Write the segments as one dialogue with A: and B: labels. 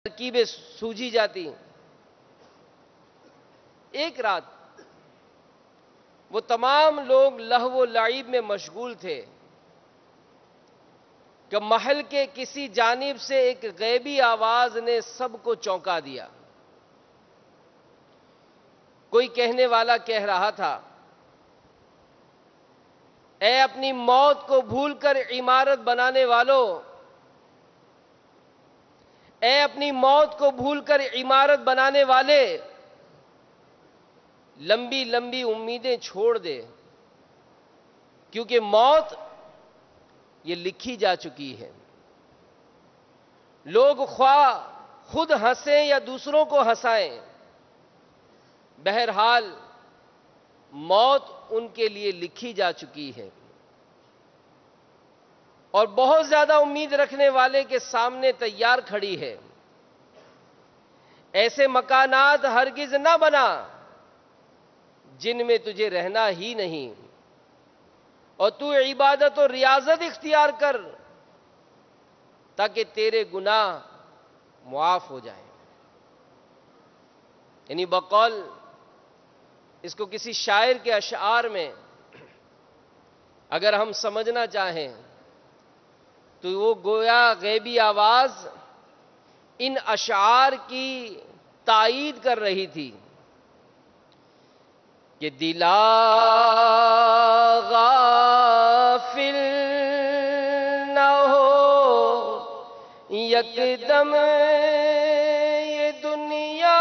A: ترکیبیں سوجھی جاتی. ایک رات وہ تمام لوگ لہو و لعب میں مشغول تھے کہ محل کے کسی جانب سے ایک غیبی آواز نے سب کو چونکا دیا. کوئی کہنے والا کہہ رہا تھا، اے اپنی موت کو بھول کر عمارت بنانے والوں، اے اپنی موت کو بھول کر عمارت بنانے والے، لمبی لمبی امیدیں چھوڑ دے، کیونکہ موت یہ لکھی جا چکی ہے. لوگ خواہ خود ہنسیں یا دوسروں کو ہنسائیں، بہرحال موت ان کے لیے لکھی جا چکی ہے. اور بہت زیادہ امید رکھنے والے کے سامنے تیار کھڑی ہے. ایسے مکانات ہرگز نہ بنا جن میں تجھے رہنا ہی نہیں، اور تو عبادت و ریاضت اختیار کر تاکہ تیرے گناہ معاف ہو جائیں. یعنی بقول اس کو کسی شاعر کے اشعار میں اگر ہم سمجھنا چاہیں تو وہ گویا غیبی آواز ان اشعار کی تائید کر رہی تھی کہ دلا غافل نہ ہو، یکدم یہ دنیا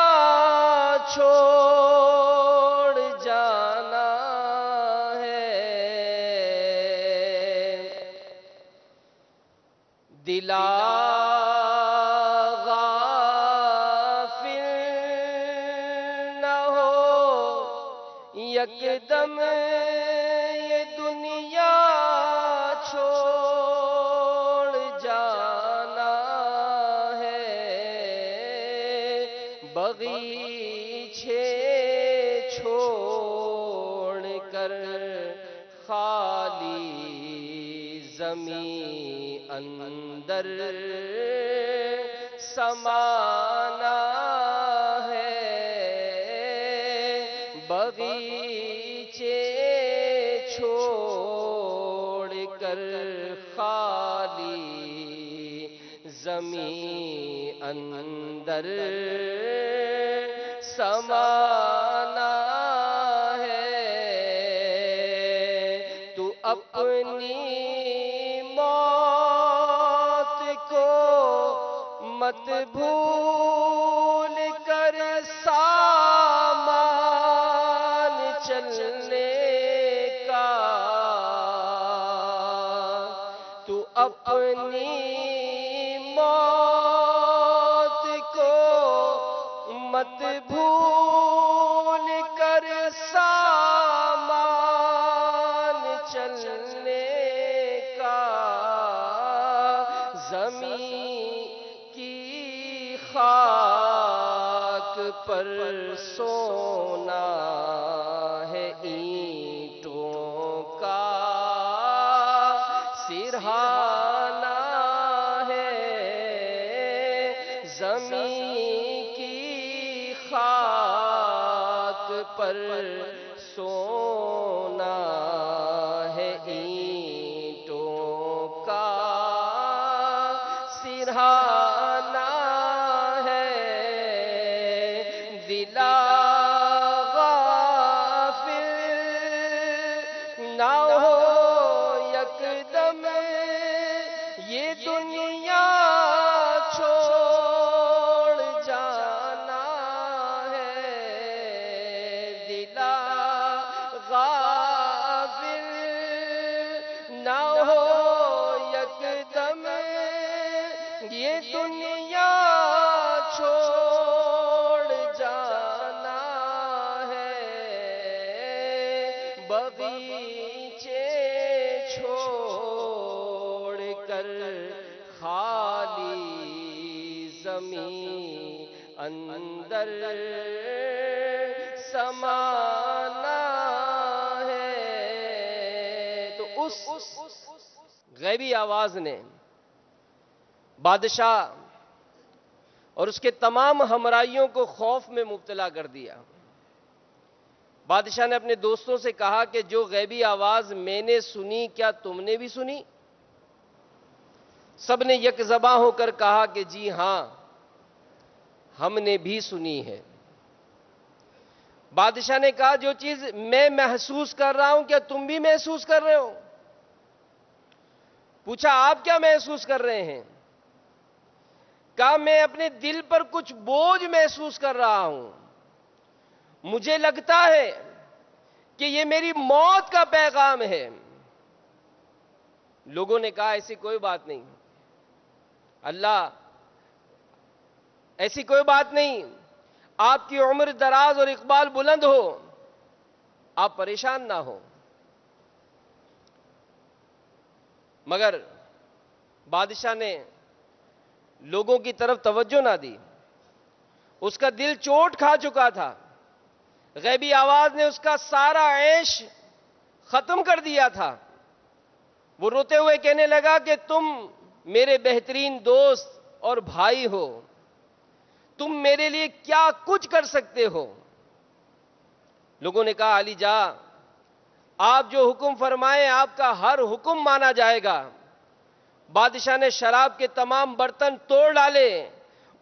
A: چھوڑ جانا ہے. دلا یکدم یہ دنیا چھوڑ جانا ہے. بغیچے چھوڑ کر خالی زمین اندر سمانا ہے. بغیچے چھوڑ کر خالی زمین اندر سمانا ہے. تو اپنی موت کو مت بھول کر چلنے کا، تو اپنی موت کو مت بھول کر سامان چلنے کا. زمین کی خاک پر سونا ہے، اینٹوں کا سرہانا ہے. زمین کی خاک پر سونا ہے، اینٹوں کا سرہانا ہے. دلا نہ ہو، یکدم یہ دنیا چھوڑ جانا ہے. دلا غافل نہ ہو، یکدم یہ دنیا چھوڑ جانا ہے. بغیچے چھوڑ کر خالی زمین اندر سمانا ہے. تو اس غیبی آواز نے بادشاہ اور اس کے تمام ہمراہیوں کو خوف میں مبتلا کر دیا۔ بادشاہ نے اپنے دوستوں سے کہا کہ جو غیبی آواز میں نے سنی کیا تم نے بھی سنی؟ سب نے یک زباں ہو کر کہا کہ جی ہاں ہم نے بھی سنی ہے۔ بادشاہ نے کہا جو چیز میں محسوس کر رہا ہوں کیا تم بھی محسوس کر رہے ہو؟ پوچھا آپ کیا محسوس کر رہے ہیں؟ کہا میں اپنے دل پر کچھ بوجھ محسوس کر رہا ہوں، مجھے لگتا ہے کہ یہ میری موت کا پیغام ہے۔ لوگوں نے کہا ایسی کوئی بات نہیں اللہ، ایسی کوئی بات نہیں، آپ کی عمر دراز اور اقبال بلند ہو، آپ پریشان نہ ہو۔ مگر بادشاہ نے لوگوں کی طرف توجہ نہ دی، اس کا دل چوٹ کھا چکا تھا، غیبی آواز نے اس کا سارا عیش ختم کر دیا تھا۔ وہ روتے ہوئے کہنے لگا کہ تم میرے بہترین دوست اور بھائی ہو، تم میرے لیے کیا کچھ کر سکتے ہو؟ لوگوں نے کہا علی جا، آپ جو حکم فرمائیں آپ کا ہر حکم مانا جائے گا۔ بادشاہ نے شراب کے تمام برتن توڑ ڈالے،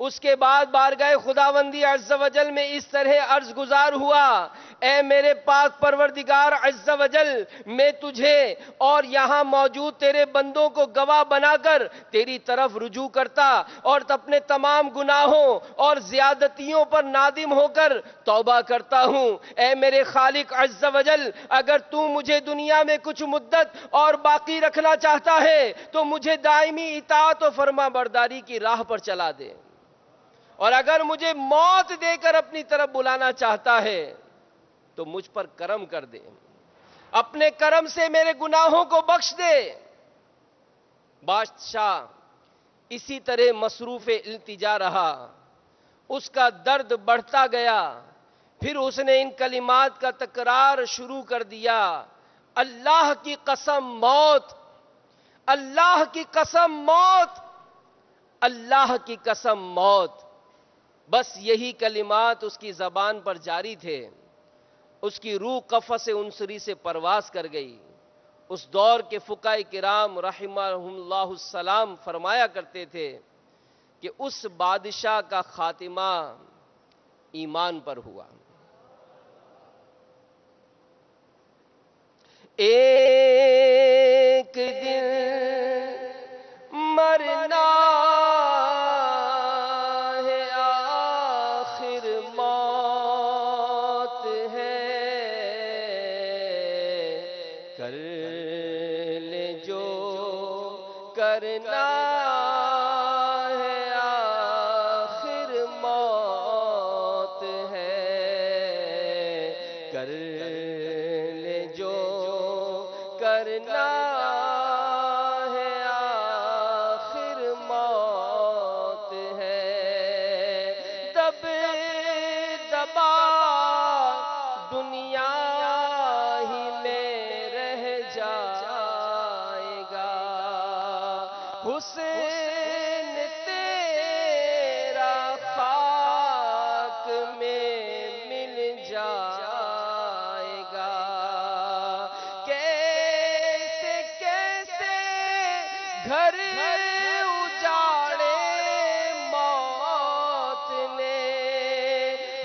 A: اس کے بعد بارگاہ خداوندی عز و جل میں اس طرح عرض گزار ہوا، اے میرے پاک پروردگار عز و جل، میں تجھے اور یہاں موجود تیرے بندوں کو گواہ بنا کر تیری طرف رجوع کرتا اور اپنے تمام گناہوں اور زیادتیوں پر نادم ہو کر توبہ کرتا ہوں۔ اے میرے خالق عز و جل، اگر تو مجھے دنیا میں کچھ مدت اور باقی رکھنا چاہتا ہے تو مجھے دائمی اطاعت و فرما برداری کی راہ پر چلا دے، اور اگر مجھے موت دے کر اپنی طرف بلانا چاہتا ہے تو مجھ پر کرم کر دے، اپنے کرم سے میرے گناہوں کو بخش دے۔ بادشاہ اسی طرح مصروف التجا رہا، اس کا درد بڑھتا گیا، پھر اس نے ان کلمات کا تکرار شروع کر دیا، اللہ کی قسم موت، اللہ کی قسم موت، اللہ کی قسم موت۔ بس یہی کلمات اس کی زبان پر جاری تھے، اس کی روح قفس عنصری سے پرواز کر گئی۔ اس دور کے فقہاء کرام رحمہم اللہ السلام فرمایا کرتے تھے کہ اس بادشاہ کا خاتمہ ایمان پر ہوا۔ ایک دن مرنا ہے، آخر موت ہے، کر لے جو کرنا ہے، آخر موت ہے، کر لے جو کرنا ہے، آخر موت ہے۔ دب دبا دنیا ہی میں رہ جائے گا، حسین تیرا خاک میں مل جائے گا۔ کیسے کیسے گھر اجاڑے موت نے،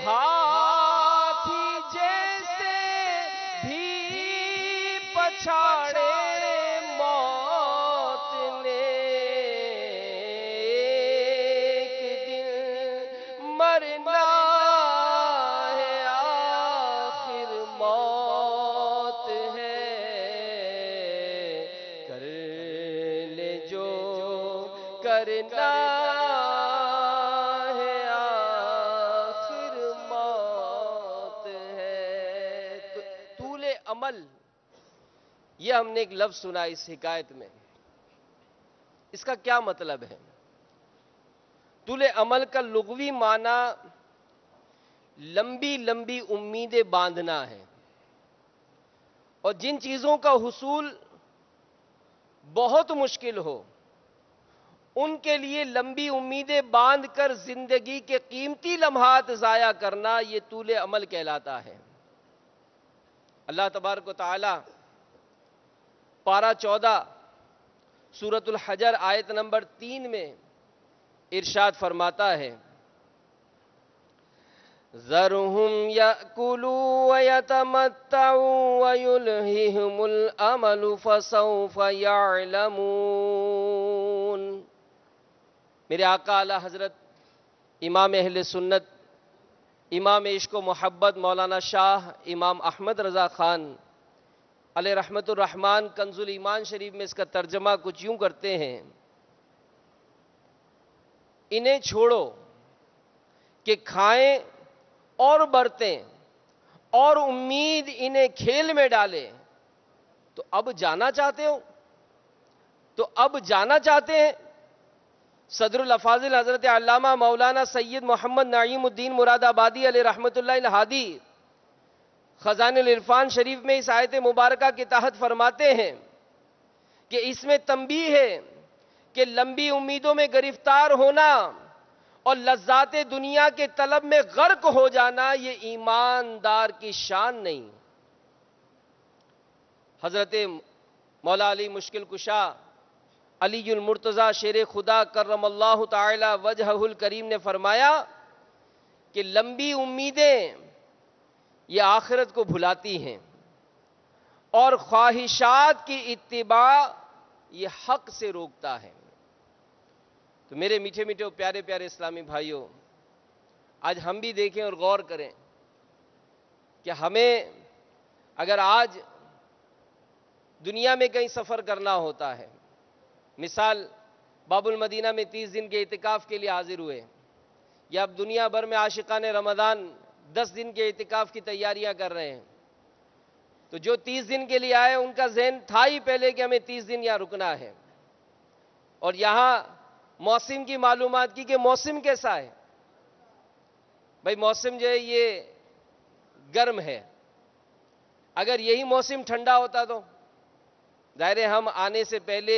A: ہاتھی جیسے بھی پچھاڑے موت نے۔ ایک دن مرنا ہے، آخر موت ہے، کر لے جو کرنا ہے، آخر موت ہے۔ طول عمل، یہ ہم نے ایک لفظ سنا اس حکایت میں، اس کا کیا مطلب ہے؟ طول عمل کا لغوی معنی لمبی لمبی امیدیں باندھنا ہے، اور جن چیزوں کا حصول بہت مشکل ہو ان کے لیے لمبی امیدیں باندھ کر زندگی کے قیمتی لمحات ضائع کرنا یہ طول عمل کہلاتا ہے۔ اللہ تبارک و تعالی پارہ 14 سورۃ الحجر آیت نمبر 3 میں ارشاد فرماتا ہے، ذرہم یأکلوا ویتمتعوا ویلہہم الامل فسوف یعلمون۔ میرے آقا اعلیٰ حضرت امام اہل سنت، امام عشق و محبت مولانا شاہ امام احمد رضا خان علیہ رحمت الرحمن کنز الایمان شریف میں اس کا ترجمہ کچھ یوں کرتے ہیں، انہیں چھوڑو کہ کھائیں اور برتیں اور امید انہیں کھیل میں ڈالے، تو اب جانا چاہتے ہو؟ تو اب جانا چاہتے ہیں؟ صدر الافاضل حضرت علامہ مولانا سید محمد نعیم الدین مراد آبادی علیہ رحمت اللہ الہادی خزانہ العرفان شریف میں اس آیت مبارکہ کے تحت فرماتے ہیں کہ اس میں تنبیہ ہے کہ لمبی امیدوں میں گرفتار ہونا اور لذات دنیا کے طلب میں غرق ہو جانا یہ ایماندار کی شان نہیں۔ حضرت مولا علی مشکل کشا علی المرتضی شیر خدا کرم اللہ تعالی وجہہ الکریم نے فرمایا کہ لمبی امیدیں یہ آخرت کو بھلاتی ہیں اور خواہشات کی اتباع یہ حق سے روکتا ہے۔ تو میرے میٹھے میٹھے پیارے پیارے اسلامی بھائیوں، آج ہم بھی دیکھیں اور غور کریں کہ ہمیں اگر آج دنیا میں کہیں سفر کرنا ہوتا ہے، مثال باب المدینہ میں 30 دن کے اعتکاف کے لیے حاضر ہوئے، یا اب دنیا بھر میں عاشقان رمضان 10 دن کے اعتکاف کی تیاریاں کر رہے ہیں، تو جو 30 دن کے لیے آئے ان کا ذہن تھا ہی پہلے کہ ہمیں 30 دن یہاں رکنا ہے، اور یہاں موسم کی معلومات کی کہ موسم کیسا ہے۔ بھائی موسم جو ہے یہ گرم ہے، اگر یہی موسم ٹھنڈا ہوتا تو ظاہر ہے ہم آنے سے پہلے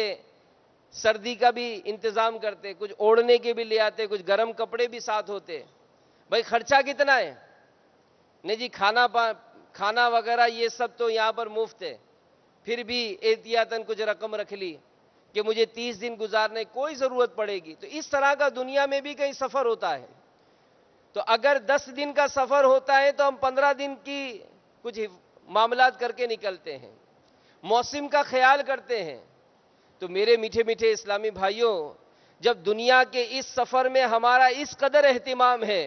A: سردی کا بھی انتظام کرتے، کچھ اوڑھنے کے بھی لے آتے، کچھ گرم کپڑے بھی ساتھ ہوتے۔ بھائی خرچہ کتنا ہے؟ نہیں جی کھانا وغیرہ یہ سب تو یہاں پر مفت ہے، پھر بھی احتیاطاً کچھ رقم رکھ لی کہ مجھے 30 دن گزارنے کوئی ضرورت پڑے گی۔ تو اس طرح کا دنیا میں بھی کہیں سفر ہوتا ہے، تو اگر 10 دن کا سفر ہوتا ہے تو ہم 15 دن کی کچھ معاملات کر کے نکلتے ہیں، موسم کا خیال کرتے ہیں۔ تو میرے میٹھے میٹھے اسلامی بھائیوں، جب دنیا کے اس سفر میں ہمارا اس قدر اہتمام ہے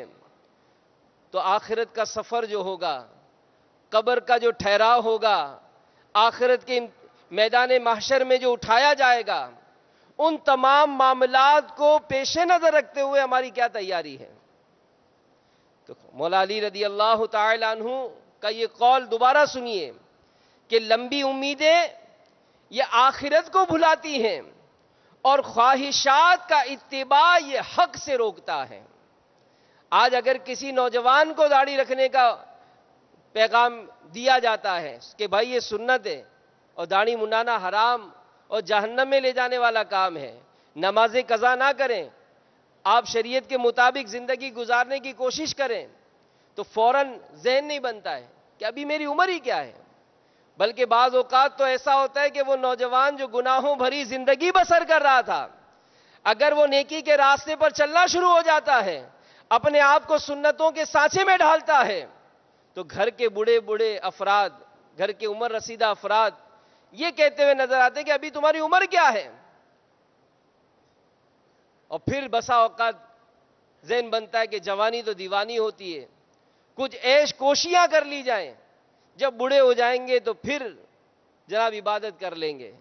A: تو آخرت کا سفر جو ہوگا، قبر کا جو ٹھہراؤ ہوگا، آخرت کے میدان محشر میں جو اٹھایا جائے گا، ان تمام معاملات کو پیش نظر رکھتے ہوئے ہماری کیا تیاری ہے؟ تو مولا علی رضی اللہ تعالی عنہ کا یہ قول دوبارہ سنیے کہ لمبی امیدیں یہ آخرت کو بھلاتی ہیں اور خواہشات کا اتباع یہ حق سے روکتا ہے۔ آج اگر کسی نوجوان کو داڑھی رکھنے کا پیغام دیا جاتا ہے کہ بھائی یہ سنت ہے اور داڑھی منڈانا حرام اور جہنم میں لے جانے والا کام ہے، نمازیں قضا نہ کریں، آپ شریعت کے مطابق زندگی گزارنے کی کوشش کریں، تو فوراً ذہن نہیں بنتا ہے کہ ابھی میری عمر ہی کیا ہے، بلکہ بعض اوقات تو ایسا ہوتا ہے کہ وہ نوجوان جو گناہوں بھری زندگی بسر کر رہا تھا، اگر وہ نیکی کے راستے پر چلنا شروع ہو جاتا ہے، اپنے آپ کو سنتوں کے سانچے میں ڈھالتا ہے، تو گھر کے بوڑھے بوڑھے افراد، گھر کے عمر رسیدہ افراد یہ کہتے ہوئے نظر آتے کہ ابھی تمہاری عمر کیا ہے، اور پھر بسا اوقات ذہن بنتا ہے کہ جوانی تو دیوانی ہوتی ہے، کچھ عیش کوشیاں کر لی جائیں، جب بوڑھے ہو جائیں گے تو پھر جناب عبادت کر لیں گے۔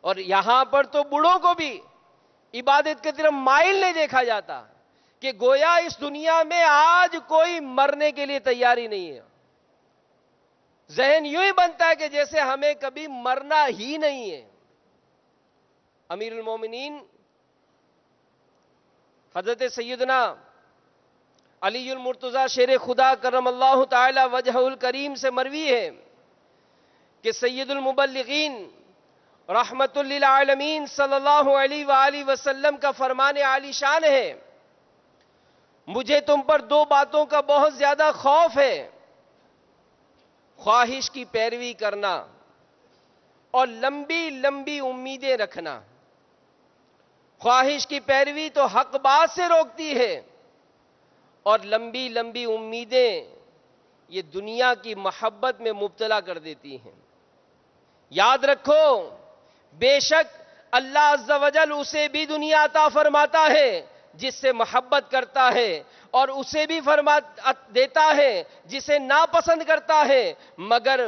A: اور یہاں پر تو بوڑھوں کو بھی عبادت کی طرف مائل نہیں دیکھا جاتا کہ گویا اس دنیا میں آج کوئی مرنے کے لیے تیاری نہیں ہے، ذہن یوں ہی بنتا ہے کہ جیسے ہمیں کبھی مرنا ہی نہیں ہے۔ امیر المومنین حضرت سیدنا علی المرتضی شیر خدا کرم اللہ تعالی وجہہ الکریم سے مروی ہے کہ سید المبلغین رحمت للعالمین صلی اللہ علیہ وآلہ وسلم کا فرمان عالی شان ہے، مجھے تم پر دو باتوں کا بہت زیادہ خوف ہے، خواہش کی پیروی کرنا اور لمبی لمبی امیدیں رکھنا۔ خواہش کی پیروی تو حق بات سے روکتی ہے، اور لمبی لمبی امیدیں یہ دنیا کی محبت میں مبتلا کر دیتی ہیں۔ یاد رکھو، بے شک اللہ عز و جل اسے بھی دنیا عطا فرماتا ہے جس سے محبت کرتا ہے، اور اسے بھی دیتا ہے جسے ناپسند کرتا ہے، مگر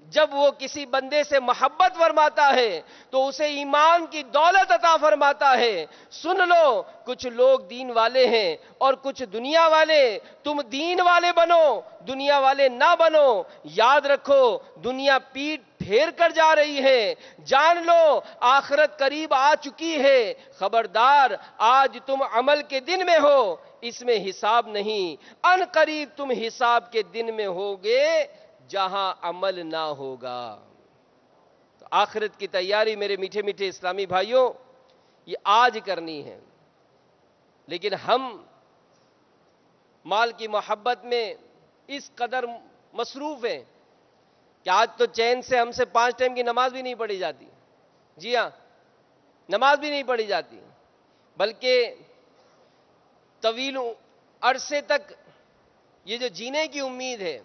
A: جب وہ کسی بندے سے محبت فرماتا ہے تو اسے ایمان کی دولت عطا فرماتا ہے۔ سن لو، کچھ لوگ دین والے ہیں اور کچھ دنیا والے، تم دین والے بنو، دنیا والے نہ بنو۔ یاد رکھو، دنیا پیٹ پھیر کر جا رہی ہے، جان لو آخرت قریب آ چکی ہے۔ خبردار، آج تم عمل کے دن میں ہو، اس میں حساب نہیں، ان قریب تم حساب کے دن میں ہوگے جہاں عمل نہ ہوگا۔ تو آخرت کی تیاری میرے میٹھے میٹھے اسلامی بھائیوں یہ آج کرنی ہے، لیکن ہم مال کی محبت میں اس قدر مصروف ہیں کہ آج تو چین سے ہم سے 5 ٹائم کی نماز بھی نہیں پڑھی جاتی۔ جی ہاں، نماز بھی نہیں پڑھی جاتی، بلکہ طویل عرصے تک یہ جو جینے کی امید ہے،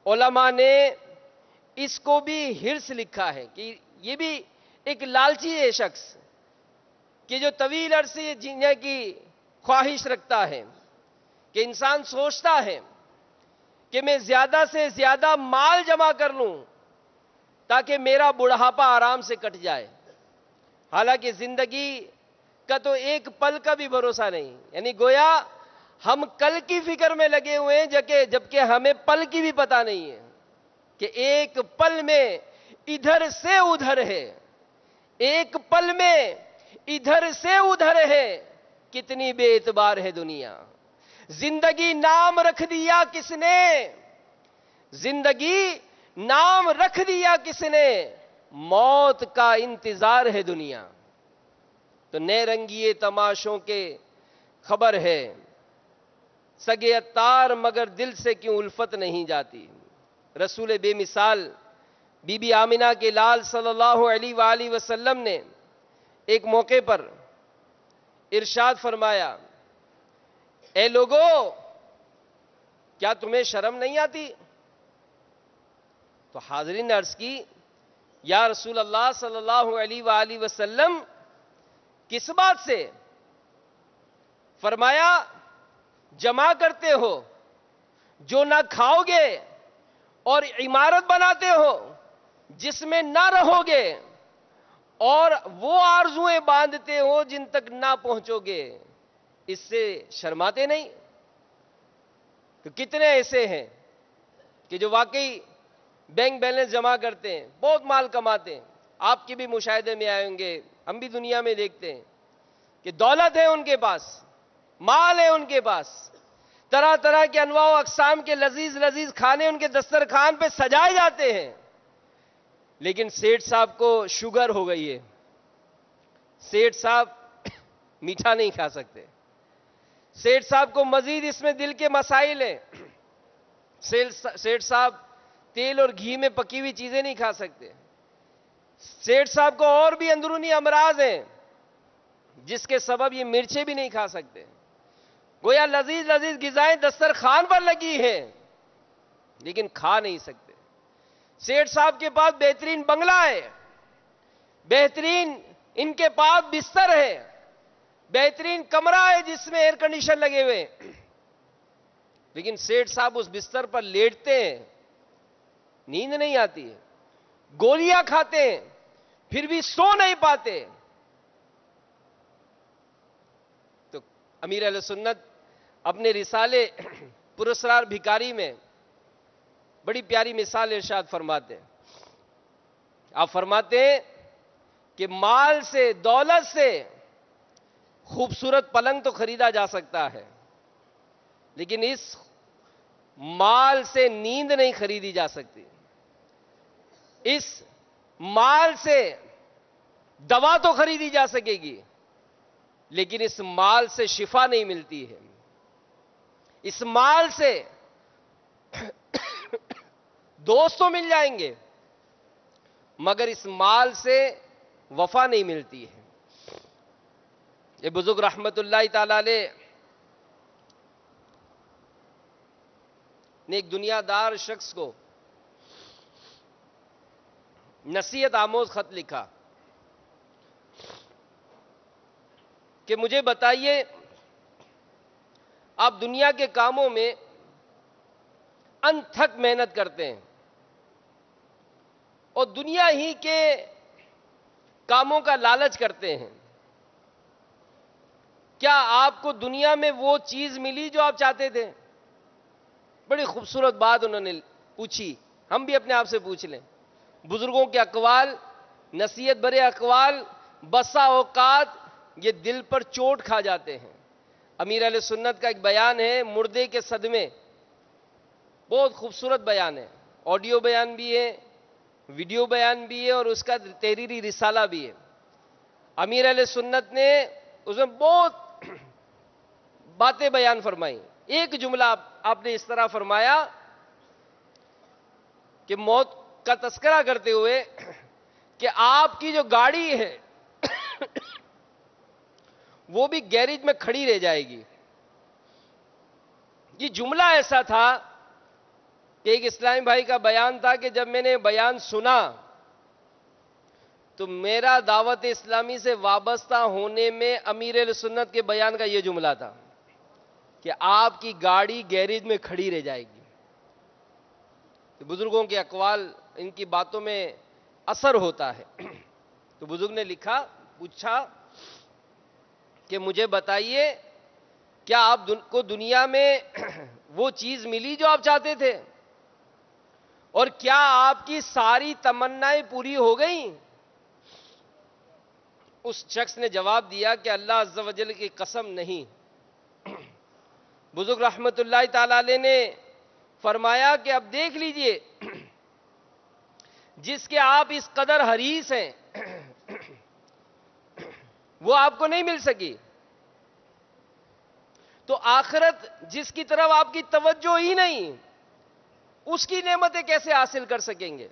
A: علماء نے اس کو بھی ہرس لکھا ہے کہ یہ بھی ایک لالچی ہے شخص کہ جو طویل عرصے جینے کی خواہش رکھتا ہے، کہ انسان سوچتا ہے کہ میں زیادہ سے زیادہ مال جمع کر لوں تاکہ میرا بڑھاپا آرام سے کٹ جائے، حالانکہ زندگی کا تو ایک پل کا بھی بھروسہ نہیں، یعنی گویا ہم کل کی فکر میں لگے ہوئے ہیں جبکہ ہمیں پل کی بھی پتہ نہیں ہے کہ ایک پل میں ادھر سے ادھر ہے، ایک پل میں ادھر سے ادھر ہے، کتنی بے اعتبار ہے دنیا۔ زندگی نام رکھ دیا کس نے، زندگی نام رکھ دیا کس نے، موت کا انتظار ہے دنیا۔ تو نئے رنگیے تماشوں کے خبر ہے، سگے اتار مگر دل سے کیوں الفت نہیں جاتی۔ رسول بے مثال بی بی آمنہ کے لال صلی اللہ علیہ وآلہ وسلم نے ایک موقع پر ارشاد فرمایا، اے لوگو، کیا تمہیں شرم نہیں آتی؟ تو حاضرین نے عرض کی، یا رسول اللہ صلی اللہ علیہ وآلہ وسلم کس بات سے؟ فرمایا، جمع کرتے ہو جو نہ کھاؤ گے، اور عمارت بناتے ہو جس میں نہ رہو گے، اور وہ آرزویں باندھتے ہو جن تک نہ پہنچو گے، اس سے شرماتے نہیں؟ تو کتنے ایسے ہیں کہ جو واقعی بینک بیلنس جمع کرتے ہیں، بہت مال کماتے ہیں، آپ کے بھی مشاہدے میں آئے ہوں گے، ہم بھی دنیا میں دیکھتے ہیں کہ دولت ہے ان کے پاس، مال ہے ان کے پاس، طرح طرح کے انواع و اقسام کے لذیذ لذیذ کھانے ان کے دسترخوان پہ سجائے جاتے ہیں، لیکن سیٹھ صاحب کو شوگر ہو گئی ہے، سیٹھ صاحب میٹھا نہیں کھا سکتے، سیٹھ صاحب کو مزید اس میں دل کے مسائل ہیں، سیٹھ صاحب تیل اور گھی میں پکی ہوئی چیزیں نہیں کھا سکتے، سیٹھ صاحب کو اور بھی اندرونی امراض ہیں جس کے سبب یہ مرچیں بھی نہیں کھا سکتے۔ گویا لذیذ لذیذ غذائیں دسترخوان پر لگی ہیں لیکن کھا نہیں سکتے۔ سیٹھ صاحب کے پاس بہترین بنگلہ ہے، بہترین ان کے پاس بستر ہے، بہترین کمرہ ہے جس میں ایئر کنڈیشن لگے ہوئے، لیکن سیٹھ صاحب اس بستر پر لیٹتے ہیں، نیند نہیں آتی ہے، گولیاں کھاتے ہیں پھر بھی سو نہیں پاتے۔ تو امیر اہل سنت اپنے رسالے پراسرار بھکاری میں بڑی پیاری مثال ارشاد فرماتے ہیں۔ آپ فرماتے ہیں کہ مال سے، دولت سے خوبصورت پلنگ تو خریدا جا سکتا ہے، لیکن اس مال سے نیند نہیں خریدی جا سکتی، اس مال سے دوا تو خریدی جا سکے گی، لیکن اس مال سے شفا نہیں ملتی ہے. اس مال سے دوست تو مل جائیں گے، مگر اس مال سے وفا نہیں ملتی ہے. یہ بزرگ رحمت اللہ تعالی علیہ نے ایک دنیا دار شخص کو نصیحت آموز خط لکھا کہ مجھے بتائیے، آپ دنیا کے کاموں میں انتھک محنت کرتے ہیں اور دنیا ہی کے کاموں کا لالچ کرتے ہیں، کیا آپ کو دنیا میں وہ چیز ملی جو آپ چاہتے تھے؟ بڑی خوبصورت بات انہوں نے پوچھی. ہم بھی اپنے آپ سے پوچھ لیں. بزرگوں کے اقوال، نصیحت برے اقوال بسا اوقات یہ دل پر چوٹ کھا جاتے ہیں. امیر اہل سنت کا ایک بیان ہے، مردے کے صدمے. بہت خوبصورت بیان ہے، آڈیو بیان بھی ہے، ویڈیو بیان بھی ہے، اور اس کا تحریری رسالہ بھی ہے. امیر اہل سنت نے اس میں بہت باتیں بیان فرمائی. ایک جملہ آپ نے اس طرح فرمایا کہ موت کا تذکرہ کرتے ہوئے کہ آپ کی جو گاڑی ہے وہ بھی گیریج میں کھڑی رہ جائے گی. یہ جملہ ایسا تھا کہ ایک اسلامی بھائی کا بیان تھا کہ جب میں نے بیان سنا تو میرا دعوت اسلامی سے وابستہ ہونے میں امیر اہل سنت کے بیان کا یہ جملہ تھا کہ آپ کی گاڑی گیریج میں کھڑی رہ جائے گی. بزرگوں کے اقوال، ان کی باتوں میں اثر ہوتا ہے. تو بزرگ نے لکھا، پوچھا کہ مجھے بتائیے، کیا آپ کو دنیا میں وہ چیز ملی جو آپ چاہتے تھے؟ اور کیا آپ کی ساری تمنائیں پوری ہو گئیں؟ اس شخص نے جواب دیا کہ اللہ عز و جل کی قسم نہیں. بزرگ رحمت اللہ تعالی علیہ نے فرمایا کہ اب دیکھ لیجئے، جس کے آپ اس قدر حریص ہیں وہ آپ کو نہیں مل سکی، تو آخرت جس کی طرف آپ کی توجہ ہی نہیں، اس کی نعمتیں کیسے حاصل کر سکیں گے؟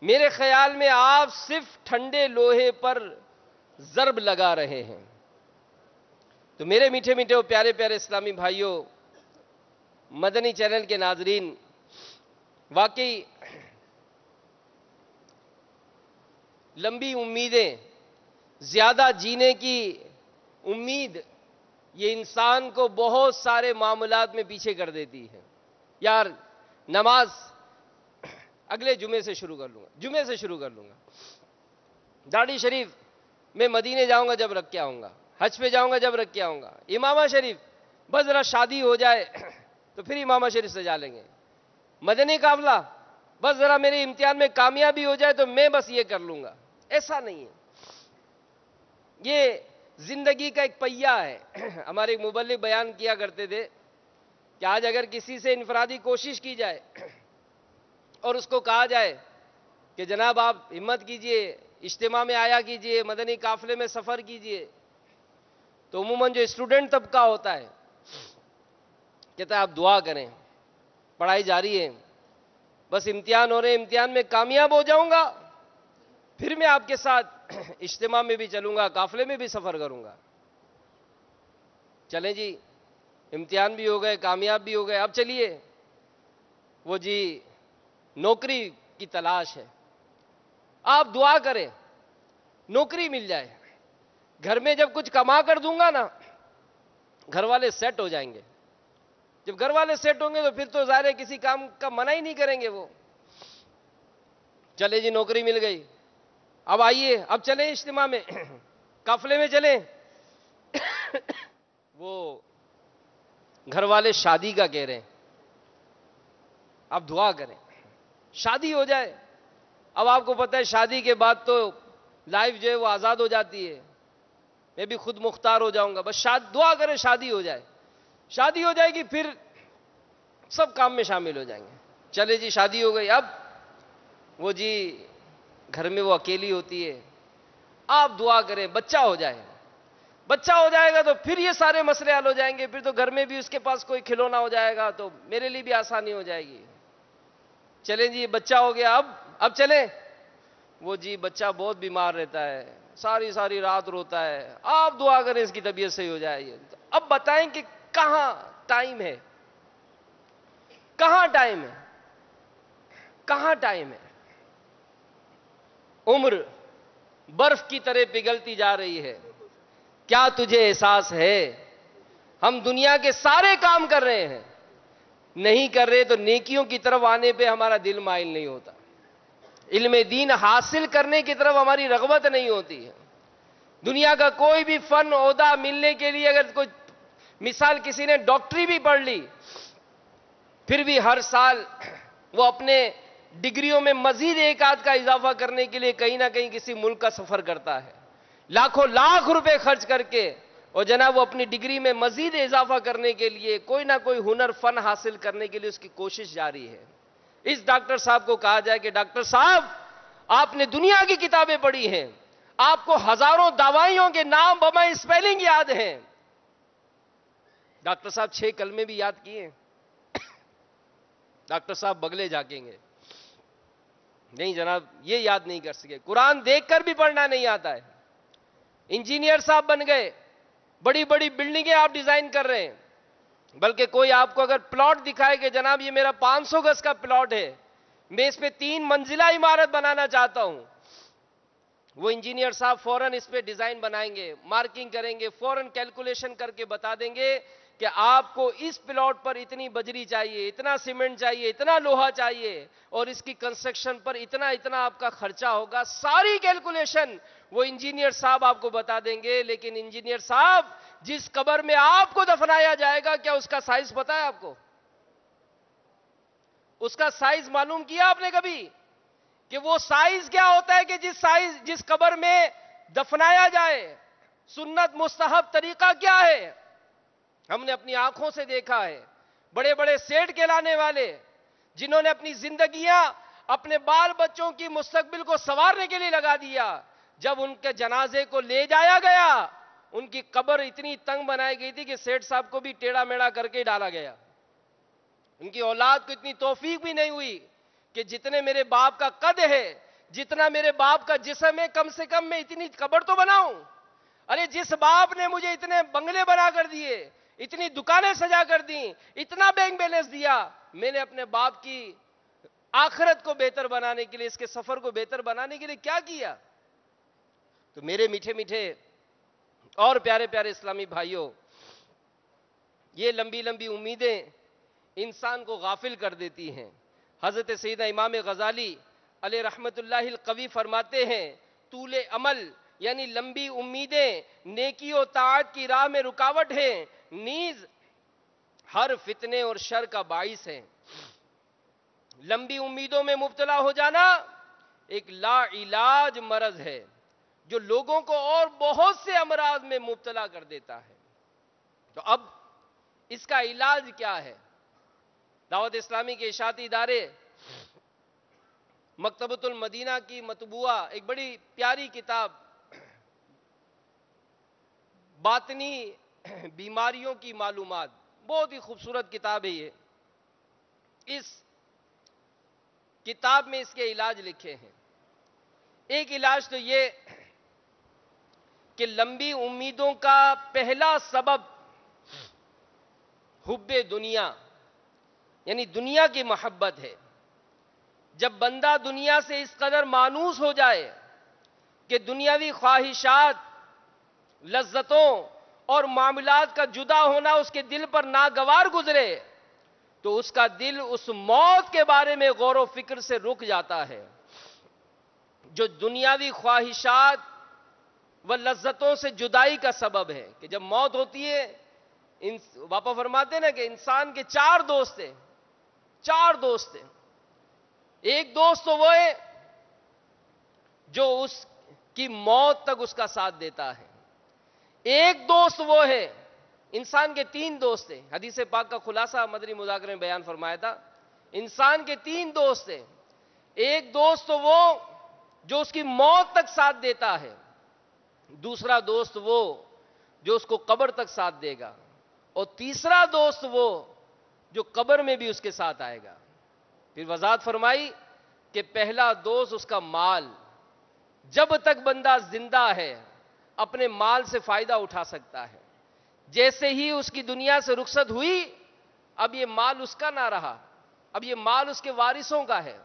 A: میرے خیال میں آپ صرف ٹھنڈے لوہے پر ضرب لگا رہے ہیں. تو میرے میٹھے میٹھے اور پیارے پیارے اسلامی بھائیوں، مدنی چینل کے ناظرین، واقعی لمبی امیدیں، زیادہ جینے کی امید، یہ انسان کو بہت سارے معاملات میں پیچھے کر دیتی ہے. یار نماز اگلے جمعے سے شروع کر لوں گا، داڑھی شریف میں مدینے جاؤں گا جب رکھ کے آؤں گا، حج پہ جاؤں گا جب رکھ کے آؤں گا، امامہ شریف بس ذرا شادی ہو جائے تو پھر امامہ شریف سجا لیں گے، مدنی قافلہ بس ذرا میرے امتحان میں کامیابی ہو جائے تو میں بس یہ کر لوں گا. ایسا نہیں ہے. یہ زندگی کا ایک پہیہ ہے. ہمارے ایک مبلغ بیان کیا کرتے تھے کہ آج اگر کسی سے انفرادی کوشش کی جائے اور اس کو کہا جائے کہ جناب آپ ہمت کیجئے، اجتماع میں آیا کیجئے، مدنی قافلے میں سفر کیجئے، تو عموماً جو اسٹوڈنٹ طبقہ ہوتا ہے کہتا ہے آپ دعا کریں، پڑھائی جاری ہے، بس امتحان ہو رہے ہیں، امتحان میں کامیاب ہو جاؤں گا پھر میں آپ کے ساتھ اجتماع میں بھی چلوں گا، قافلے میں بھی سفر کروں گا. چلیں جی، امتحان بھی ہو گئے، کامیاب بھی ہو گئے، اب چلیے وہ جی نوکری کی تلاش ہے. آپ دعا کریں نوکری مل جائے. گھر میں جب کچھ کما کر دوں گا نا، گھر والے سیٹ ہو جائیں گے. جب گھر والے سیٹ ہوں گے تو پھر تو ظاہر ہے کسی کام کا منع ہی نہیں کریں گے وہ. چلے جی نوکری مل گئی، اب آئیے، اب چلیں اجتماع میں، قافلے میں چلیں. وہ گھر والے شادی کا کہہ رہے ہیں، آپ دعا کریں شادی ہو جائے. اب آپ کو پتہ ہے شادی کے بعد تو لائف جو ہے وہ آزاد ہو جاتی ہے، میں بھی خود مختار ہو جاؤں گا، بس دعا کریں شادی ہو جائے. شادی ہو جائے گی پھر سب کام میں شامل ہو جائیں گے. چلے جی شادی ہو گئی، اب وہ جی گھر میں وہ اکیلی ہوتی ہے. آپ دعا کریں بچہ ہو جائے. بچہ ہو جائے گا تو پھر یہ سارے مسئلے حل ہو جائیں گے. پھر تو گھر میں بھی اس کے پاس کوئی کھلونا ہو جائے گا تو میرے لیے بھی آسانی ہو جائے گی. چلیں جی بچہ ہو گیا, اب چلیں. وہ جی بچہ بہت بیمار رہتا ہے, ساری رات روتا ہے, آپ دعا کریں اس کی طبیعت صحیح ہو جائے گی. اب بتائیں کہ کہاں ٹائم ہے, کہاں ٹائم ہے, کہاں ٹائم ہے. عمر برف کی طرح پگھلتی جا رہی ہے. کیا تجھے احساس ہے ہم دنیا کے سارے کام کر رہے ہیں, نہیں کر رہے تو نیکیوں کی طرف آنے پہ ہمارا دل مائل نہیں ہوتا, علم دین حاصل کرنے کی طرف ہماری رغبت نہیں ہوتی ہے. دنیا کا کوئی بھی فن عہدہ ملنے کے لیے اگر کوئی مثال کسی نے ڈاکٹری بھی پڑھ لی, پھر بھی ہر سال وہ اپنے ڈگریوں میں مزید ایک آدھ کا اضافہ کرنے کے لیے کہیں نہ کہیں کسی ملک کا سفر کرتا ہے, لاکھوں لاکھ روپے خرچ کر کے, اور جناب وہ اپنی ڈگری میں مزید اضافہ کرنے کے لیے کوئی نہ کوئی ہنر فن حاصل کرنے کے لیے اس کی کوشش جاری ہے. اس ڈاکٹر صاحب کو کہا جائے کہ ڈاکٹر صاحب آپ نے دنیا کی کتابیں پڑھی ہیں, آپ کو ہزاروں دوائیوں کے نام بمائے اسپیلنگ یاد ہیں, ڈاکٹر صاحب 6 کلمے بھی یاد کیے. ڈاکٹر صاحب بگلے جھانکیں گے, نہیں جناب یہ یاد نہیں کر سکے. قرآن دیکھ کر بھی پڑھنا نہیں آتا ہے. انجینئر صاحب بن گئے, بڑی بڑی بلڈنگیں آپ ڈیزائن کر رہے ہیں, بلکہ کوئی آپ کو اگر پلاٹ دکھائے کہ جناب یہ میرا 500 گز کا پلاٹ ہے, میں اس پہ 3 منزلہ عمارت بنانا چاہتا ہوں, وہ انجینئر صاحب فوراً اس پہ ڈیزائن بنائیں گے, مارکنگ کریں گے, فوراً کیلکولیشن کر کے بتا دیں گے کہ آپ کو اس پلاٹ پر اتنی بجری چاہیے, اتنا سیمنٹ چاہیے, اتنا لوہا چاہیے, اور اس کی کنسٹرکشن پر اتنا آپ کا خرچہ ہوگا. ساری کیلکولیشن وہ انجینئر صاحب آپ کو بتا دیں گے. لیکن انجینئر صاحب جس قبر میں آپ کو دفنایا جائے گا, کیا اس کا سائز پتا ہے آپ کو؟ اس کا سائز معلوم کیا آپ نے کبھی کہ وہ سائز کیا ہوتا ہے کہ جس قبر میں دفنایا جائے؟ سنت مستحب طریقہ کیا ہے؟ ہم نے اپنی آنکھوں سے دیکھا ہے. بڑے بڑے سیٹ کہلانے والے جنہوں نے اپنی زندگیاں اپنے بال بچوں کی مستقبل کو سنوارنے کے لیے لگا دیا, جب ان کے جنازے کو لے جایا گیا ان کی قبر اتنی تنگ بنائی گئی تھی کہ سیٹ صاحب کو بھی ٹیڑھا میڑھا کر کے ڈالا گیا. ان کی اولاد کو اتنی توفیق بھی نہیں ہوئی کہ جتنے میرے باپ کا قد ہے, جتنا میرے باپ کا جسم ہے, کم سے کم میں اتنی قبر تو بناؤں. ارے جس باپ نے مجھے اتنے بنگلے بنا کر دیے, اتنی دکانیں سجا کر دیں, اتنا بینک بیلنس دیا, میں نے اپنے باپ کی آخرت کو بہتر بنانے کے لیے, اس کے سفر کو بہتر بنانے کے لیے کیا کیا؟ تو میرے میٹھے میٹھے اور پیارے پیارے اسلامی بھائیوں, یہ لمبی لمبی امیدیں انسان کو غافل کر دیتی ہیں. حضرت سیدنا امام غزالی علیہ رحمت اللہ القوی فرماتے ہیں, طول عمل یعنی لمبی امیدیں نیکی و طاعت کی راہ میں رکاوٹ ہیں, نیز ہر فتنے اور شر کا باعث ہیں. لمبی امیدوں میں مبتلا ہو جانا ایک لا علاج مرض ہے جو لوگوں کو اور بہت سے امراض میں مبتلا کر دیتا ہے. تو اب اس کا علاج کیا ہے؟ دعوت اسلامی کے اشاعتی ادارے مکتبۃ المدینہ کی مطبوعہ ایک بڑی پیاری کتاب باطنی بیماریوں کی معلومات, بہت ہی خوبصورت کتاب ہے یہ. اس کتاب میں اس کے علاج لکھے ہیں. ایک علاج تو یہ کہ لمبی امیدوں کا پہلا سبب حب دنیا یعنی دنیا کی محبت ہے. جب بندہ دنیا سے اس قدر مانوس ہو جائے کہ دنیاوی خواہشات, لذتوں اور معاملات کا جدا ہونا اس کے دل پر ناگوار گزرے, تو اس کا دل اس موت کے بارے میں غور و فکر سے رک جاتا ہے جو دنیاوی خواہشات و لذتوں سے جدائی کا سبب ہے. کہ جب موت ہوتی ہے, باپا فرماتے ہیں نا کہ انسان کے 4 دوست ہیں, 4 دوست ہیں. ایک دوست تو وہ ہے جو اس کی موت تک اس کا ساتھ دیتا ہے. ایک دوست وہ ہے, انسان کے 3 دوست ہیں. حدیث پاک کا خلاصہ مدنی مذاکرے میں بیان فرمایا تھا. انسان کے 3 دوست ہیں. ایک دوست تو وہ جو اس کی موت تک ساتھ دیتا ہے. دوسرا دوست وہ جو اس کو قبر تک ساتھ دے گا. اور تیسرا دوست وہ جو قبر میں بھی اس کے ساتھ آئے گا. پھر وضاحت فرمائی کہ پہلا دوست اس کا مال. جب تک بندہ زندہ ہے اپنے مال سے فائدہ اٹھا سکتا ہے. جیسے ہی اس کی دنیا سے رخصت ہوئی اب یہ مال اس کا نہ رہا, اب یہ مال اس کے وارثوں کا ہے.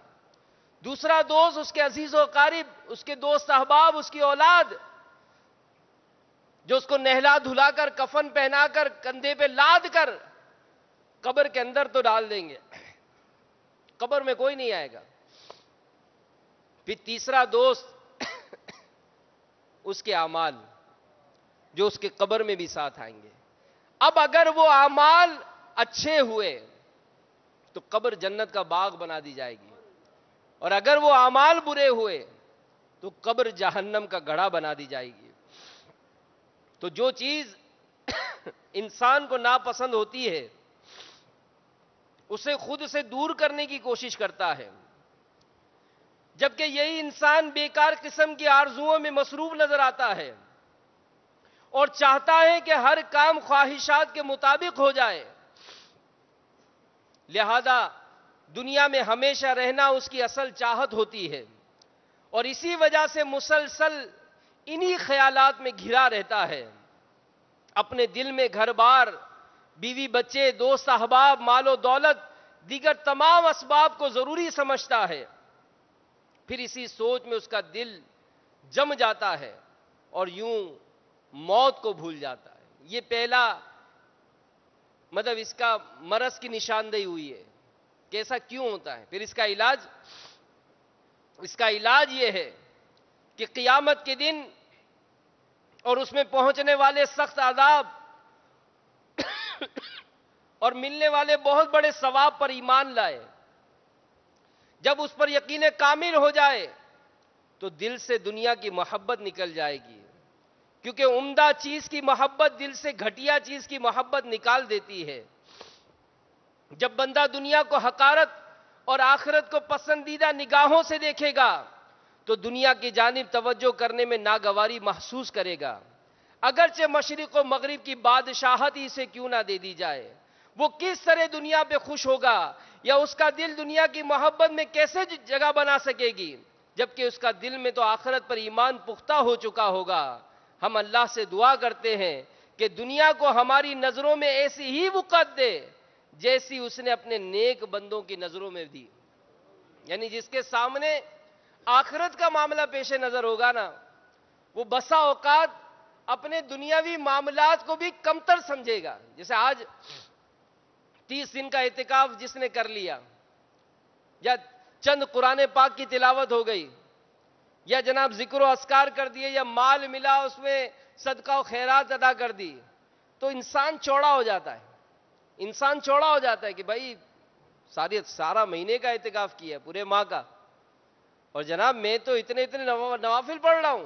A: دوسرا دوست اس کے عزیز و قارب, اس کے دوست احباب, اس کی اولاد, جو اس کو نہلا دھلا کر کفن پہنا کر کندھے پہ لاد کر قبر کے اندر تو ڈال دیں گے, قبر میں کوئی نہیں آئے گا. پھر تیسرا دوست اس کے اعمال جو اس کے قبر میں بھی ساتھ آئیں گے. اب اگر وہ اعمال اچھے ہوئے تو قبر جنت کا باغ بنا دی جائے گی, اور اگر وہ اعمال برے ہوئے تو قبر جہنم کا گڑھا بنا دی جائے گی. تو جو چیز انسان کو ناپسند ہوتی ہے اسے خود سے دور کرنے کی کوشش کرتا ہے, جبکہ یہی انسان بیکار قسم کی آرزوؤں میں مصروف نظر آتا ہے اور چاہتا ہے کہ ہر کام خواہشات کے مطابق ہو جائے. لہذا دنیا میں ہمیشہ رہنا اس کی اصل چاہت ہوتی ہے, اور اسی وجہ سے مسلسل انہی خیالات میں گھرا رہتا ہے. اپنے دل میں گھر بار, بیوی بچے, دوست احباب, مال و دولت, دیگر تمام اسباب کو ضروری سمجھتا ہے. پھر اسی سوچ میں اس کا دل جم جاتا ہے اور یوں موت کو بھول جاتا ہے. یہ پہلا مطلب اس کا مرض کی نشاندہی ہوئی ہے کہ ایسا کیوں ہوتا ہے. پھر اس کا علاج یہ ہے کہ قیامت کے دن اور اس میں پہنچنے والے سخت عذاب اور ملنے والے بہت بڑے ثواب پر ایمان لائے. جب اس پر یقین کامل ہو جائے تو دل سے دنیا کی محبت نکل جائے گی, کیونکہ عمدہ چیز کی محبت دل سے گھٹیا چیز کی محبت نکال دیتی ہے. جب بندہ دنیا کو حقارت اور آخرت کو پسندیدہ نگاہوں سے دیکھے گا تو دنیا کی جانب توجہ کرنے میں ناگواری محسوس کرے گا, اگرچہ مشرق و مغرب کی بادشاہت ہی سے کیوں نہ دے دی جائے. وہ کس طرح دنیا پہ خوش ہوگا, یا اس کا دل دنیا کی محبت میں کیسے جگہ بنا سکے گی, جبکہ اس کا دل میں تو آخرت پر ایمان پختہ ہو چکا ہوگا. ہم اللہ سے دعا کرتے ہیں کہ دنیا کو ہماری نظروں میں ایسی ہی وقت دے جیسی اس نے اپنے نیک بندوں کی نظروں میں دی. یعنی جس کے سامنے آخرت کا معاملہ پیش نظر ہوگا نا, وہ بسا اوقات اپنے دنیاوی معاملات کو بھی کمتر سمجھے گا. جیسے آج 30 دن کا اعتکاف جس نے کر لیا, یا چند قرآن پاک کی تلاوت ہو گئی, یا جناب ذکر و اذکار کر دیے, یا مال ملا اس میں صدقہ و خیرات ادا کر دی, تو انسان چوڑا ہو جاتا ہے. انسان چوڑا ہو جاتا ہے کہ بھائی سارا مہینے کا اعتکاف کیا, پورے ماہ کا, اور جناب میں تو اتنے نوافل پڑھ رہا ہوں,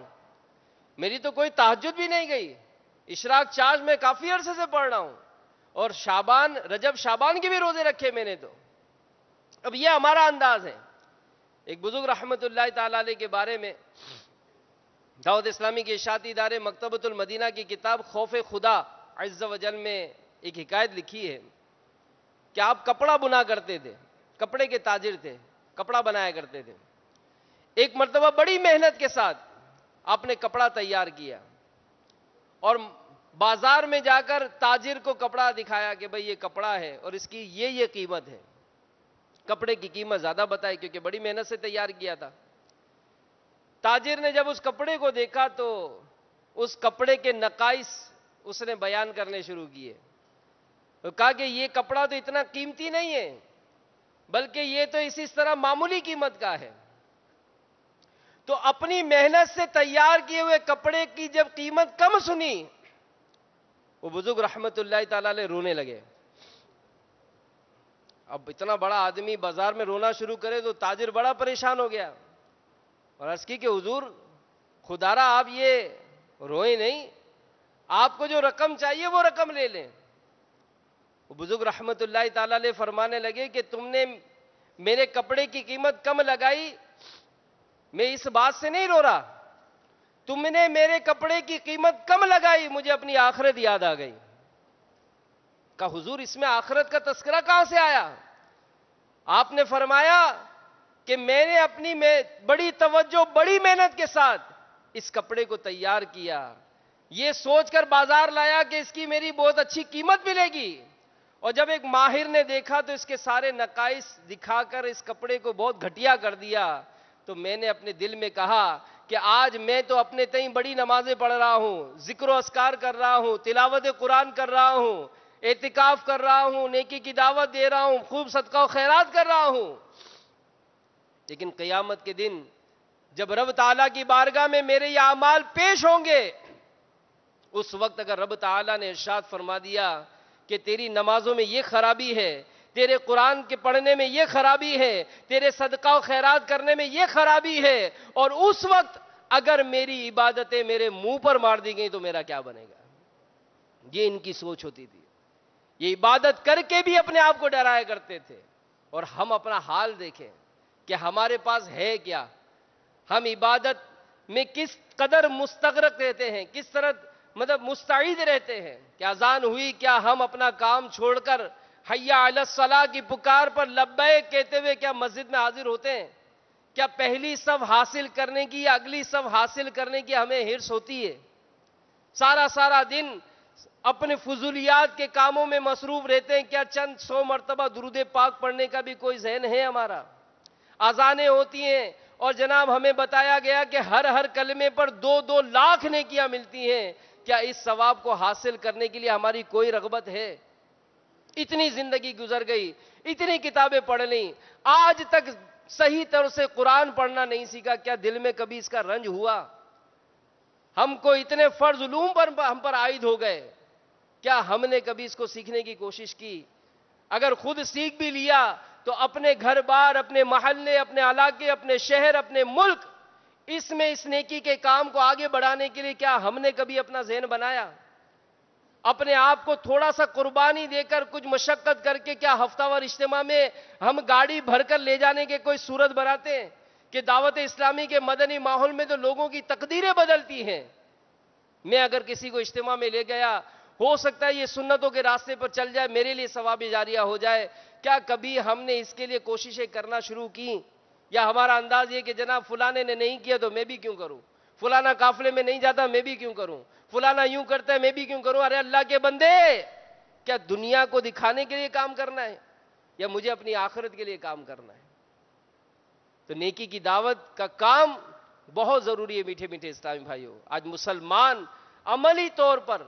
A: میری تو کوئی تہجد بھی نہیں گئی, اشراق چارج میں کافی عرصے سے پڑھ رہا ہوں, اور رجب شعبان کے بھی روزے رکھے میں نے. تو اب یہ ہمارا انداز ہے. ایک بزرگ رحمت اللہ تعالی علیہ کے بارے میں دعوت اسلامی کے اشاعتی ادارے مکتبۃ المدینہ کی کتاب خوف خدا عز و جل میں ایک حکایت لکھی ہے کہ آپ کپڑا بنا کرتے تھے, کپڑے کے تاجر تھے, کپڑا بنایا کرتے تھے. ایک مرتبہ بڑی محنت کے ساتھ آپ نے کپڑا تیار کیا اور بازار میں جا کر تاجر کو کپڑا دکھایا کہ بھئی یہ کپڑا ہے اور اس کی یہ قیمت ہے. کپڑے کی قیمت زیادہ بتائی کیونکہ بڑی محنت سے تیار کیا تھا. تاجر نے جب اس کپڑے کو دیکھا تو اس کپڑے کے نقائص اس نے بیان کرنے شروع کیے. تو کہا کہ یہ کپڑا تو اتنا قیمتی نہیں ہے, بلکہ یہ تو اسی طرح معمولی قیمت کا ہے. تو اپنی محنت سے تیار کیے ہوئے کپڑے کی جب قیمت کم سنی, وہ بزرگ رحمت اللہ تعالی علیہ رونے لگے. اب اتنا بڑا آدمی بازار میں رونا شروع کرے تو تاجر بڑا پریشان ہو گیا اور عرض کی کہ حضور خدارا آپ یہ روئیں نہیں, آپ کو جو رقم چاہیے وہ رقم لے لیں. وہ بزرگ رحمت اللہ تعالی علیہ فرمانے لگے کہ تم نے میرے کپڑے کی قیمت کم لگائی میں اس بات سے نہیں رو رہا، تم نے میرے کپڑے کی قیمت کم لگائی، مجھے اپنی آخرت یاد آ گئی۔ کہا حضور اس میں آخرت کا تذکرہ کہاں سے آیا؟ آپ نے فرمایا کہ میں نے اپنی بڑی توجہ بڑی محنت کے ساتھ اس کپڑے کو تیار کیا، یہ سوچ کر بازار لایا کہ اس کی میری بہت اچھی قیمت ملے گی، اور جب ایک ماہر نے دیکھا تو اس کے سارے نقائص دکھا کر اس کپڑے کو بہت گھٹیا کر دیا۔ تو میں نے اپنے دل میں کہا کہ آج میں تو اپنے تئیں بڑی نمازیں پڑھ رہا ہوں، ذکر و اذکار کر رہا ہوں، تلاوت قرآن کر رہا ہوں، اعتکاف کر رہا ہوں، نیکی کی دعوت دے رہا ہوں، خوب صدقہ و خیرات کر رہا ہوں، لیکن قیامت کے دن جب رب تعالیٰ کی بارگاہ میں میرے یہ اعمال پیش ہوں گے، اس وقت اگر رب تعالیٰ نے ارشاد فرما دیا کہ تیری نمازوں میں یہ خرابی ہے، تیرے قرآن کے پڑھنے میں یہ خرابی ہے، تیرے صدقہ و خیرات کرنے میں یہ خرابی ہے، اور اس وقت اگر میری عبادتیں میرے منہ پر مار دی گئیں تو میرا کیا بنے گا؟ یہ ان کی سوچ ہوتی تھی۔ یہ عبادت کر کے بھی اپنے آپ کو ڈرایا کرتے تھے، اور ہم اپنا حال دیکھیں کہ ہمارے پاس ہے کیا، ہم عبادت میں کس قدر مستغرق رہتے ہیں، کس طرح مستعد رہتے ہیں کہ اذان ہوئی کیا ہم اپنا کام چھوڑ کر حی علی الصلاۃ کی پکار پر لبیک کہتے ہوئے کیا مسجد میں حاضر ہوتے ہیں؟ کیا پہلی صف حاصل کرنے کی یا اگلی صف حاصل کرنے کی ہمیں حرص ہوتی ہے؟ سارا دن اپنے فضولیات کے کاموں میں مصروف رہتے ہیں، کیا چند 100 مرتبہ درود پاک پڑھنے کا بھی کوئی ذہن ہے ہمارا؟ اذانیں ہوتی ہیں اور جناب ہمیں بتایا گیا کہ ہر کلمے پر 2 لاکھ نیکیاں ملتی ہیں، کیا اس ثواب کو حاصل کرنے کے لیے ہماری کوئی رغبت ہے؟ اتنی زندگی گزر گئی، اتنی کتابیں پڑھ لیں، آج تک صحیح طور سے قرآن پڑھنا نہیں سیکھا، کیا دل میں کبھی اس کا رنج ہوا؟ ہم کو اتنے فرض علوم پر ہم پر عائد ہو گئے، کیا ہم نے کبھی اس کو سیکھنے کی کوشش کی؟ اگر خود سیکھ بھی لیا تو اپنے گھر بار، اپنے محلے، اپنے علاقے، اپنے شہر، اپنے ملک، اس میں اس نیکی کے کام کو آگے بڑھانے کے لیے کیا ہم نے کبھی اپنا ذہن بنایا؟ اپنے آپ کو تھوڑا سا قربانی دے کر، کچھ مشقت کر کے کیا ہفتہ وار اجتماع میں ہم گاڑی بھر کر لے جانے کے کوئی صورت بناتے ہیں کہ دعوت اسلامی کے مدنی ماحول میں تو لوگوں کی تقدیریں بدلتی ہیں؟ میں اگر کسی کو اجتماع میں لے گیا، ہو سکتا ہے یہ سنتوں کے راستے پر چل جائے، میرے لیے ثواب جاریہ ہو جائے، کیا کبھی ہم نے اس کے لیے کوششیں کرنا شروع کی؟ یا ہمارا انداز یہ کہ جناب فلانے نے نہیں کیا تو میں بھی کیوں کروں، فلانا قافلے میں نہیں جاتا میں بھی کیوں کروں، فلانا یوں کرتا ہے میں بھی کیوں کروں؟ ارے اللہ کے بندے، کیا دنیا کو دکھانے کے لیے کام کرنا ہے یا مجھے اپنی آخرت کے لیے کام کرنا ہے؟ تو نیکی کی دعوت کا کام بہت ضروری ہے میٹھے میٹھے اسلامی بھائیوں۔ آج مسلمان عملی طور پر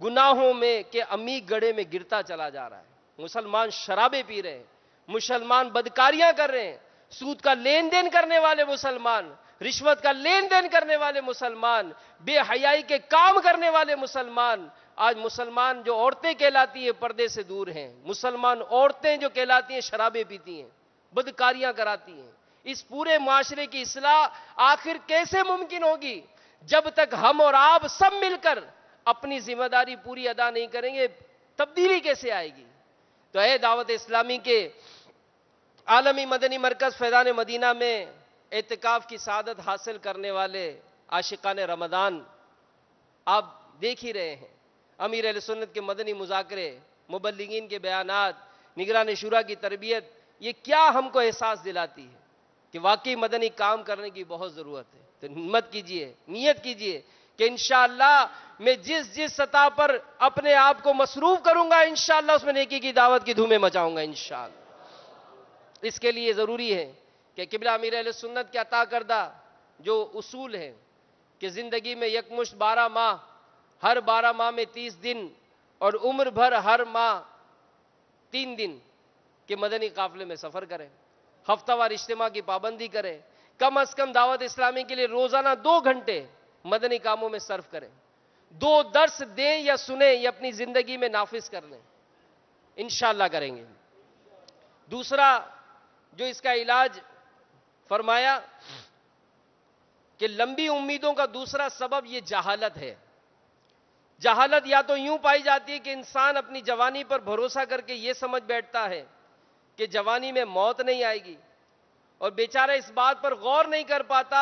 A: گناہوں میں کہ امی گڑھے میں گرتا چلا جا رہا ہے، مسلمان شرابیں پی رہے ہیں، مسلمان بدکاریاں کر رہے ہیں، سود کا لین دین کرنے والے مسلمان، رشوت کا لین دین کرنے والے مسلمان، بے حیائی کے کام کرنے والے مسلمان۔ آج مسلمان جو عورتیں کہلاتی ہیں پردے سے دور ہیں، مسلمان عورتیں جو کہلاتی ہیں شرابیں پیتی ہیں، بدکاریاں کراتی ہیں۔ اس پورے معاشرے کی اصلاح آخر کیسے ممکن ہوگی جب تک ہم اور آپ سب مل کر اپنی ذمہ داری پوری ادا نہیں کریں گے؟ تبدیلی کیسے آئے گی؟ تو اے دعوت اسلامی کے عالمی مدنی مرکز فیضان مدینہ میں اعتکاف کی سعادت حاصل کرنے والے عاشقان رمضان، آپ دیکھ ہی رہے ہیں، امیر اہل سنت کے مدنی مذاکرے، مبلغین کے بیانات، نگران شورا کی تربیت، یہ کیا ہم کو احساس دلاتی ہے کہ واقعی مدنی کام کرنے کی بہت ضرورت ہے۔ تو ہمت کیجئے، نیت کیجئے کہ انشاءاللہ میں جس سطح پر اپنے آپ کو مصروف کروں گا، انشاءاللہ اس میں نیکی کی دعوت کی دھومیں مچاؤں گا انشاءاللہ۔ اس کے لیے ضروری ہے کہ قبلہ امیر اہل سنت کے عطا کردہ جو اصول ہیں کہ زندگی میں یکمشت 12 ماہ، ہر 12 ماہ میں 30 دن اور عمر بھر ہر ماہ 3 دن کے مدنی قافلے میں سفر کریں، ہفتہ وار اجتماع کی پابندی کریں، کم از کم دعوت اسلامی کے لیے روزانہ 2 گھنٹے مدنی کاموں میں صرف کریں، 2 درس دیں یا سنیں یا اپنی زندگی میں نافذ کر لیں، انشاءاللہ کریں گے۔ دوسرا جو اس کا علاج فرمایا کہ لمبی امیدوں کا دوسرا سبب یہ جہالت ہے۔ جہالت یا تو یوں پائی جاتی ہے کہ انسان اپنی جوانی پر بھروسہ کر کے یہ سمجھ بیٹھتا ہے کہ جوانی میں موت نہیں آئے گی، اور بیچارہ اس بات پر غور نہیں کر پاتا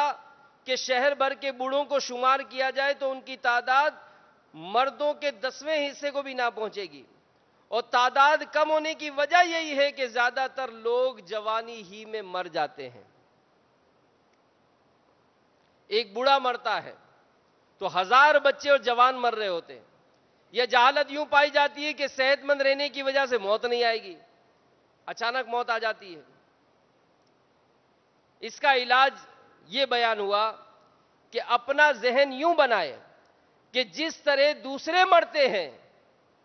A: کہ شہر بھر کے بوڑھوں کو شمار کیا جائے تو ان کی تعداد مردوں کے 10ویں حصے کو بھی نہ پہنچے گی، اور تعداد کم ہونے کی وجہ یہی ہے کہ زیادہ تر لوگ جوانی ہی میں مر جاتے ہیں۔ ایک بوڑھا مرتا ہے تو 1000 بچے اور جوان مر رہے ہوتے ہیں۔ یہ جہالت یوں پائی جاتی ہے کہ صحت مند رہنے کی وجہ سے موت نہیں آئے گی، اچانک موت آ جاتی ہے۔ اس کا علاج یہ بیان ہوا کہ اپنا ذہن یوں بنائے کہ جس طرح دوسرے مرتے ہیں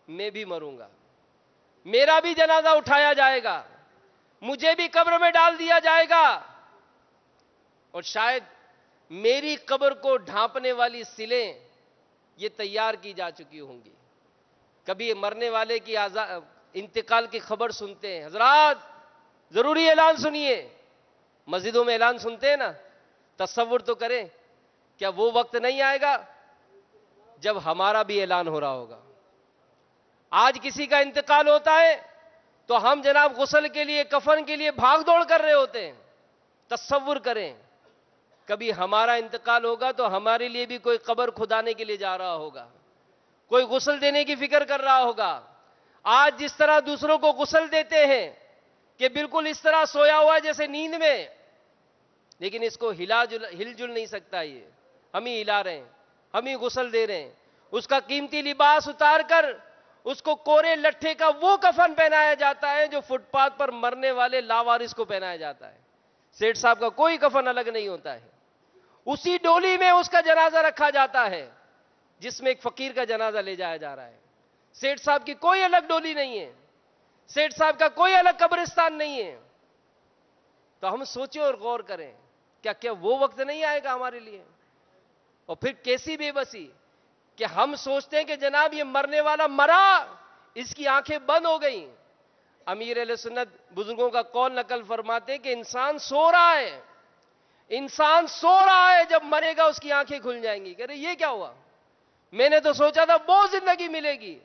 A: میں بھی مروں گا، میرا بھی جنازہ اٹھایا جائے گا، مجھے بھی قبر میں ڈال دیا جائے گا، اور شاید میری قبر کو ڈھانپنے والی سلیں یہ تیار کی جا چکی ہوں گی۔ کبھی مرنے والے کی انتقال کی خبر سنتے ہیں، حضرات ضروری اعلان سنیے، مسجدوں میں اعلان سنتے ہیں نا، تصور تو کریں کیا وہ وقت نہیں آئے گا جب ہمارا بھی اعلان ہو رہا ہوگا؟ آج کسی کا انتقال ہوتا ہے تو ہم جناب غسل کے لیے، کفن کے لیے بھاگ دوڑ کر رہے ہوتے ہیں۔ تصور کریں کبھی ہمارا انتقال ہوگا تو ہمارے لیے بھی کوئی قبر کھدانے کے لیے جا رہا ہوگا، کوئی غسل دینے کی فکر کر رہا ہوگا۔ آج جس طرح دوسروں کو غسل دیتے ہیں کہ بالکل اس طرح سویا ہوا ہے جیسے نیند میں، لیکن اس کو ہل جل نہیں سکتا، یہ ہم ہی ہلا رہے ہیں، ہم ہی غسل دے رہے ہیں۔ اس کا قیمتی لباس اتار کر اس کو کورے لٹھے کا وہ کفن پہنایا جاتا ہے جو فٹ پاتھ پر مرنے والے لاوارث کو پہنایا جاتا ہے۔ سیٹھ صاحب کا کوئی کفن الگ نہیں ہوتا ہے، اسی ڈولی میں اس کا جنازہ رکھا جاتا ہے جس میں ایک فقیر کا جنازہ لے جایا جا رہا ہے۔ سیٹھ صاحب کی کوئی الگ ڈولی نہیں ہے، سیٹھ صاحب کا کوئی الگ قبرستان نہیں ہے۔ تو ہم سوچیں اور غور کریں، کیا وہ وقت نہیں آئے گا ہمارے لیے؟ اور پھر کیسی بے بسی کہ ہم سوچتے ہیں کہ جناب یہ مرنے والا مرا، اس کی آنکھیں بند ہو گئیں۔ امیر اہل سنت بزرگوں کا قول نقل فرماتے ہیں کہ انسان سو رہا ہے، انسان سو رہا ہے، جب مرے گا اس کی آنکھیں کھل جائیں گی۔ کہہ رہے یہ کیا ہوا؟ میں نے تو سوچا تھا بہت زندگی ملے گی،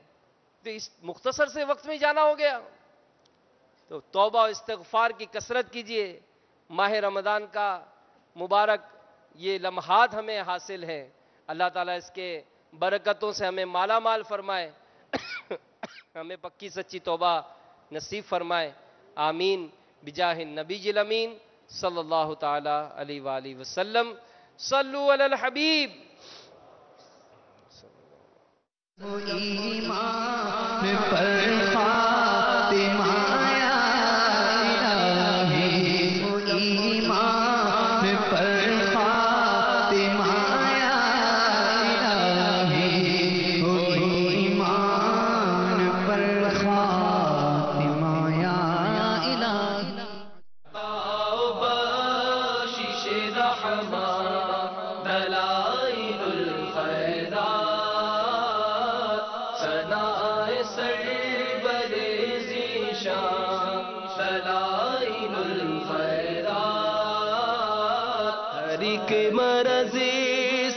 A: تو اس مختصر سے وقت میں جانا ہو گیا۔ تو توبہ و استغفار کی کثرت کیجئے۔ ماہ رمضان کا مبارک یہ لمحات ہمیں حاصل ہیں، اللہ تعالیٰ اس کے برکتوں سے ہمیں مالا مال فرمائے، ہمیں پکی سچی توبہ نصیب فرمائے، آمین بجاہ النبی الامین صلی اللہ تعالی علیہ وآلہ وسلم۔ صلو علی الحبیب۔
B: ایمان پر خاتمہ یا الہی، ایمان پر خاتمہ یا الہی، ایمان پر خاتمہ یا الہی۔
A: بخشش رحمت دلائل الخیرات، ثنائے سرور ذیشان دلائل الخیرات، ہر ایک مرض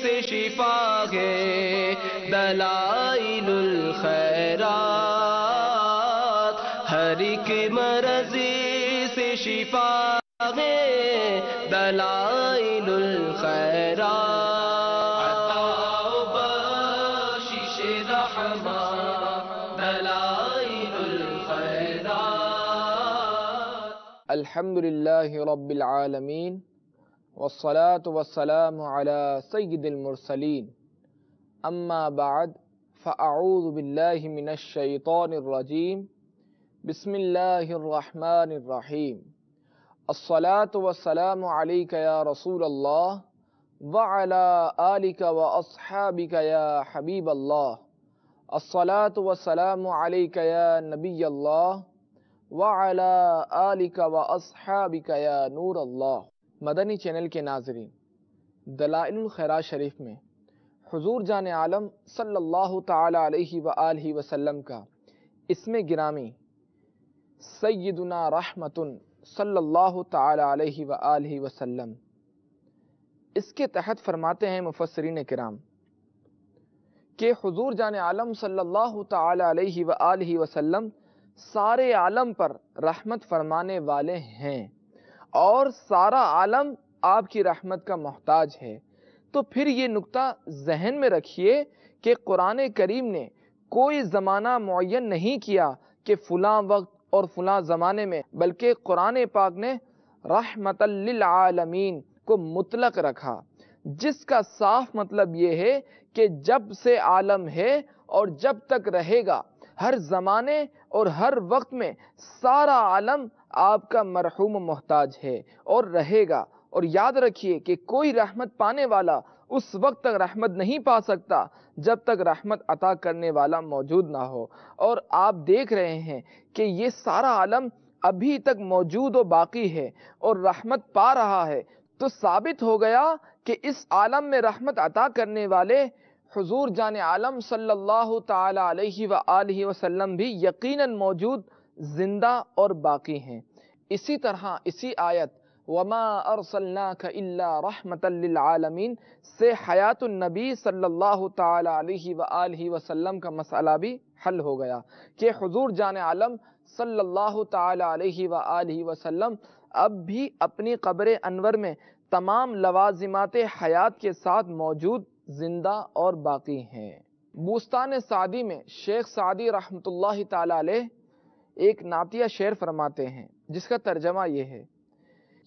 A: سے شفا ہے دلائل الخیرات، ہر ایک مرض سے شفا ہے دلائل الخیرات، عطا و بخشش رحمت دلائل الخیرات۔
C: الحمد للہ رب العالمین، والصلاة والسلام علی سید المرسلین، اما بعد فاعوذ باللہ من الشیطان الرجیم، بسم اللہ الرحمن الرحیم۔ الصلاة والسلام علیک یا رسول اللہ وعلی آلک واصحابک یا حبیب اللہ، الصلاة والسلام علیک یا نبی اللہ وعلی آلک واصحابک یا نور اللہ۔ مدنی چینل کے ناظرین، دلائل الخیرات شریف میں حضور جان عالم صلی اللہ تعالی علیہ وآلہ وسلم کا اسم گرامی سیدنا رحمت صلی اللہ تعالی علیہ وآلہ وسلم، اس کے تحت فرماتے ہیں مفسرین کرام کہ حضور جان عالم صلی اللہ تعالی علیہ وآلہ وسلم سارے عالم پر رحمت فرمانے والے ہیں، اور سارا عالم آپ کی رحمت کا محتاج ہے۔ تو پھر یہ نقطہ ذہن میں رکھیے کہ قرآن کریم نے کوئی زمانہ معین نہیں کیا کہ فلاں وقت اور فلاں زمانے میں، بلکہ قرآن پاک نے رحمت للعالمین کو مطلق رکھا، جس کا صاف مطلب یہ ہے کہ جب سے عالم ہے اور جب تک رہے گا، ہر زمانے اور ہر وقت میں سارا عالم آپ کا مرحوم و محتاج ہے اور رہے گا۔ اور یاد رکھیے کہ کوئی رحمت پانے والا اس وقت تک رحمت نہیں پا سکتا جب تک رحمت عطا کرنے والا موجود نہ ہو۔ اور آپ دیکھ رہے ہیں کہ یہ سارا عالم ابھی تک موجود و باقی ہے اور رحمت پا رہا ہے، تو ثابت ہو گیا کہ اس عالم میں رحمت عطا کرنے والے حضور جان عالم صلی اللہ تعالی علیہ وآلہ وسلم بھی یقیناً موجود، زندہ اور باقی ہیں۔ اسی طرح اسی آیت وما ارسلناک الا رحمت للعالمین سے حیات النبی صلی اللہ تعالی علیہ وآلہ وسلم کا مسئلہ بھی حل ہو گیا کہ حضور جان عالم صلی اللہ تعالی علیہ وآلہ وسلم اب بھی اپنی قبر انور میں تمام لوازمات حیات کے ساتھ موجود، زندہ اور باقی ہیں۔ بوستان سعدی میں شیخ سعدی رحمۃ اللہ تعالی علیہ ایک نعتیہ شعر فرماتے ہیں جس کا ترجمہ یہ ہے: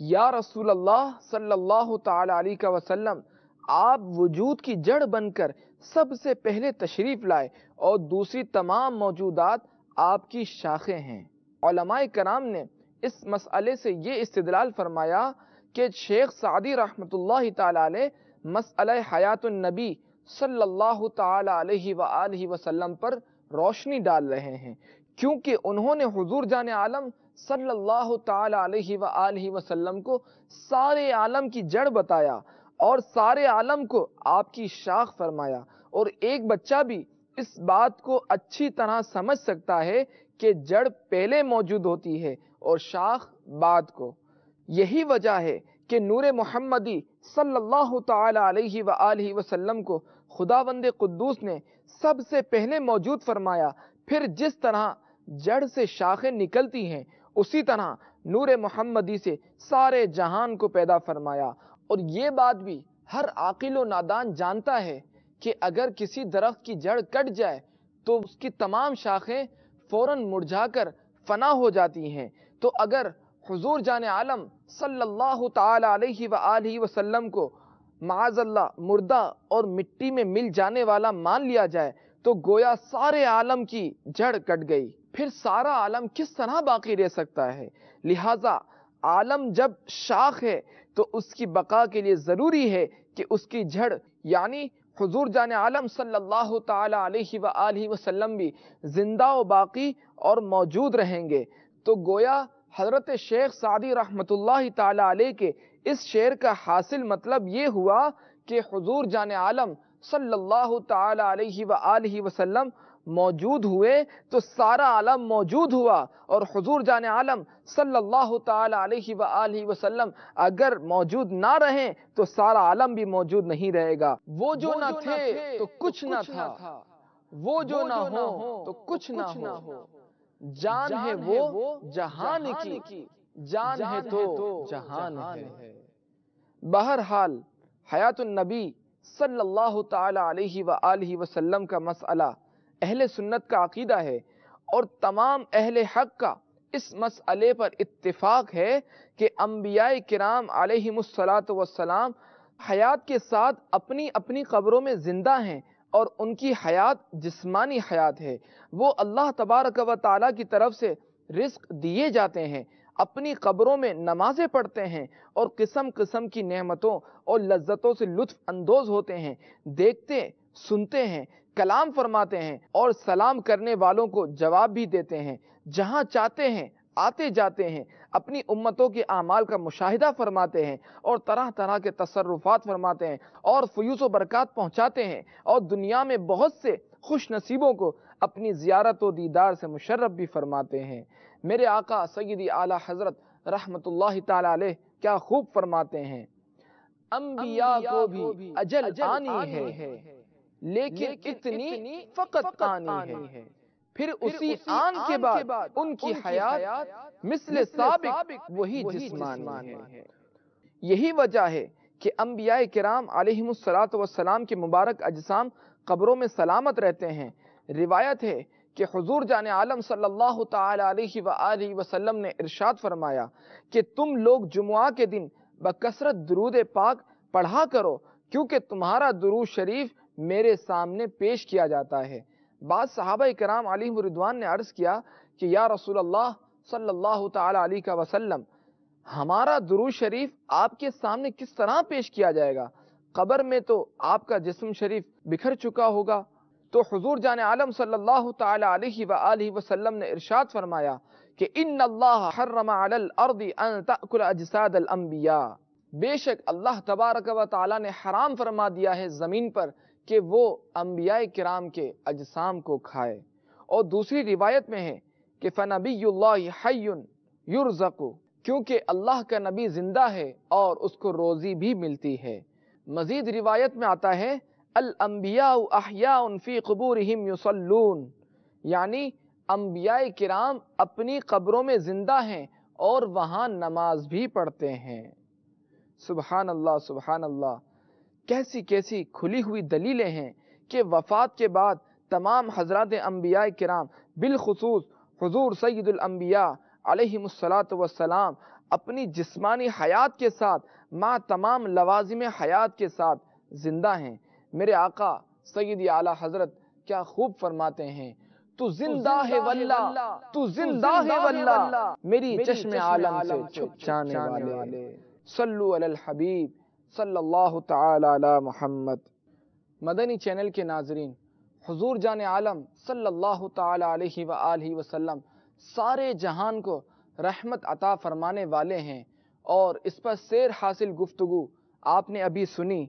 C: یا رسول اللہ صلی اللہ تعالی علیہ وسلم، آپ وجود کی جڑ بن کر سب سے پہلے تشریف لائے اور دوسری تمام موجودات آپ کی شاخیں ہیں۔ علماء کرام نے اس مسئلے سے یہ استدلال فرمایا کہ شیخ سعدی رحمۃ اللہ تعالی علیہ مسئلہ حیات النبی صلی اللہ تعالی علیہ وآلہ وسلم پر روشنی ڈال رہے ہیں، کیونکہ انہوں نے حضور جان عالم صلی اللہ تعالی علیہ وآلہ وسلم کو سارے عالم کی جڑ بتایا اور سارے عالم کو آپ کی شاخ فرمایا، اور ایک بچہ بھی اس بات کو اچھی طرح سمجھ سکتا ہے کہ جڑ پہلے موجود ہوتی ہے اور شاخ بعد کو۔ یہی وجہ ہے کہ نور محمدی صلی اللہ تعالی علیہ وآلہ وسلم کو خداوند قدوس نے سب سے پہلے موجود فرمایا، پھر جس طرح جڑ سے شاخیں نکلتی ہیں اسی طرح نور محمدی سے سارے جہان کو پیدا فرمایا۔ اور یہ بات بھی ہر عاقل و نادان جانتا ہے کہ اگر کسی درخت کی جڑ کٹ جائے تو اس کی تمام شاخیں فوراً مرجھا کر فنا ہو جاتی ہیں، تو اگر حضور جان عالم صلی اللہ تعالی علیہ وآلہ وسلم کو معاذ اللہ مردہ اور مٹی میں مل جانے والا مان لیا جائے تو گویا سارے عالم کی جڑ کٹ گئی، پھر سارا عالم کس طرح باقی رہ سکتا ہے؟ لہٰذا عالم جب شاخ ہے تو اس کی بقا کے لیے ضروری ہے کہ اس کی جڑ یعنی حضور جان عالم صلی اللہ تعالی علیہ وآلہ وسلم بھی زندہ و باقی اور موجود رہیں گے۔ تو گویا حضرت شیخ سعدی رحمۃ اللہ تعالی علیہ کے اس شعر کا حاصل مطلب یہ ہوا کہ حضور جان عالم صلی اللہ تعالی علیہ وآلہ وسلم موجود ہوئے تو سارا عالم موجود ہوا، اور حضور جان عالم صلی اللہ تعالی علیہ وآلہ وسلم اگر موجود نہ رہیں تو سارا عالم بھی موجود نہیں رہے گا۔ وہ جو نہ تھے تو کچھ نہ تھا، وہ جو نہ ہو تو کچھ نہ ہو، جان ہے وہ جہان کی، جان ہے تو جہان ہے۔ بہرحال حیات النبی صلی اللہ تعالی علیہ وآلہ وسلم کا مسئلہ اہل سنت کا عقیدہ ہے، اور تمام اہل حق کا اس مسئلے پر اتفاق ہے کہ انبیاء کرام علیہم الصلاۃ والسلام حیات کے ساتھ اپنی اپنی قبروں میں زندہ ہیں، اور ان کی حیات جسمانی حیات ہے، وہ اللہ تبارک و تعالیٰ کی طرف سے رزق دیے جاتے ہیں، اپنی قبروں میں نمازیں پڑھتے ہیں اور قسم قسم کی نعمتوں اور لذتوں سے لطف اندوز ہوتے ہیں، دیکھتے سنتے ہیں، کلام فرماتے ہیں اور سلام کرنے والوں کو جواب بھی دیتے ہیں، جہاں چاہتے ہیں آتے جاتے ہیں، اپنی امتوں کے اعمال کا مشاہدہ فرماتے ہیں اور طرح طرح کے تصرفات فرماتے ہیں اور فیوز و برکات پہنچاتے ہیں، اور دنیا میں بہت سے خوش نصیبوں کو اپنی زیارت و دیدار سے مشرف بھی فرماتے ہیں۔ میرے آقا سیدی اعلیٰ حضرت رحمت اللہ تعالی علیہ کیا خوب فرماتے ہیں: انبیاء کو بھی اجل آنی ہے لیکن اتنی فقط آنی ہے۔ پھر اسی آن کے بعد ان کی حیات مثل سابق وہی جسمانی ہے۔ یہی وجہ ہے کہ انبیاء کرام علیہم الصلاۃ والسلام کے مبارک اجسام قبروں میں سلامت رہتے ہیں۔ روایت ہے کہ حضور جان عالم صلی اللہ تعالی علیہ وآلہ وسلم نے ارشاد فرمایا کہ تم لوگ جمعہ کے دن بکثرت درود پاک پڑھا کرو، کیونکہ تمہارا درود شریف میرے سامنے پیش کیا جاتا ہے۔ بعض صحابہ کرام علیہم رضوان نے عرض کیا کہ یا رسول اللہ صلی اللہ تعالی علیہ وسلم، ہمارا درود شریف آپ کے سامنے کس طرح پیش کیا جائے گا؟ قبر میں تو آپ کا جسم شریف بکھر چکا ہوگا۔ تو حضور جان عالم صلی اللہ تعالی علیہ وآلہ وسلم نے ارشاد فرمایا کہ ان اللہ حرم علی الارض ان تأکل اجساد الانبیاء، بے شک اللہ تبارک و تعالی نے حرام فرما دیا ہے زمین پر کہ وہ انبیاء کرام کے اجسام کو کھائے۔ اور دوسری روایت میں ہے کہ فنبی اللہ حی یرزق، کیونکہ اللہ کا نبی زندہ ہے اور اس کو روزی بھی ملتی ہے۔ مزید روایت میں آتا ہے الانبیاء احیاء فی قبورہم یصلون، یعنی انبیاء کرام اپنی قبروں میں زندہ ہیں اور وہاں نماز بھی پڑھتے ہیں۔ سبحان اللہ سبحان اللہ، کیسی کیسی کھلی ہوئی دلیلیں ہیں کہ وفات کے بعد تمام حضرات انبیاء کرام بالخصوص حضور سید الانبیاء علیہم الصلاۃ والسلام اپنی جسمانی حیات کے ساتھ مع تمام لوازم حیات کے ساتھ زندہ ہیں۔ میرے آقا سیدی اعلیٰ حضرت کیا خوب فرماتے ہیں، تو زندہ ہے واللہ، تو زندہ ہے واللہ، میری چشم عالم سے چھپ جانے والے۔ صلو علی الحبیب صلی اللہ تعالی علی محمد۔ مدنی چینل کے ناظرین، حضور جان عالم صلی اللہ تعالی علیہ وآلہ وسلم سارے جہان کو رحمت عطا فرمانے والے ہیں، اور اس پر سیر حاصل گفتگو آپ نے ابھی سنی،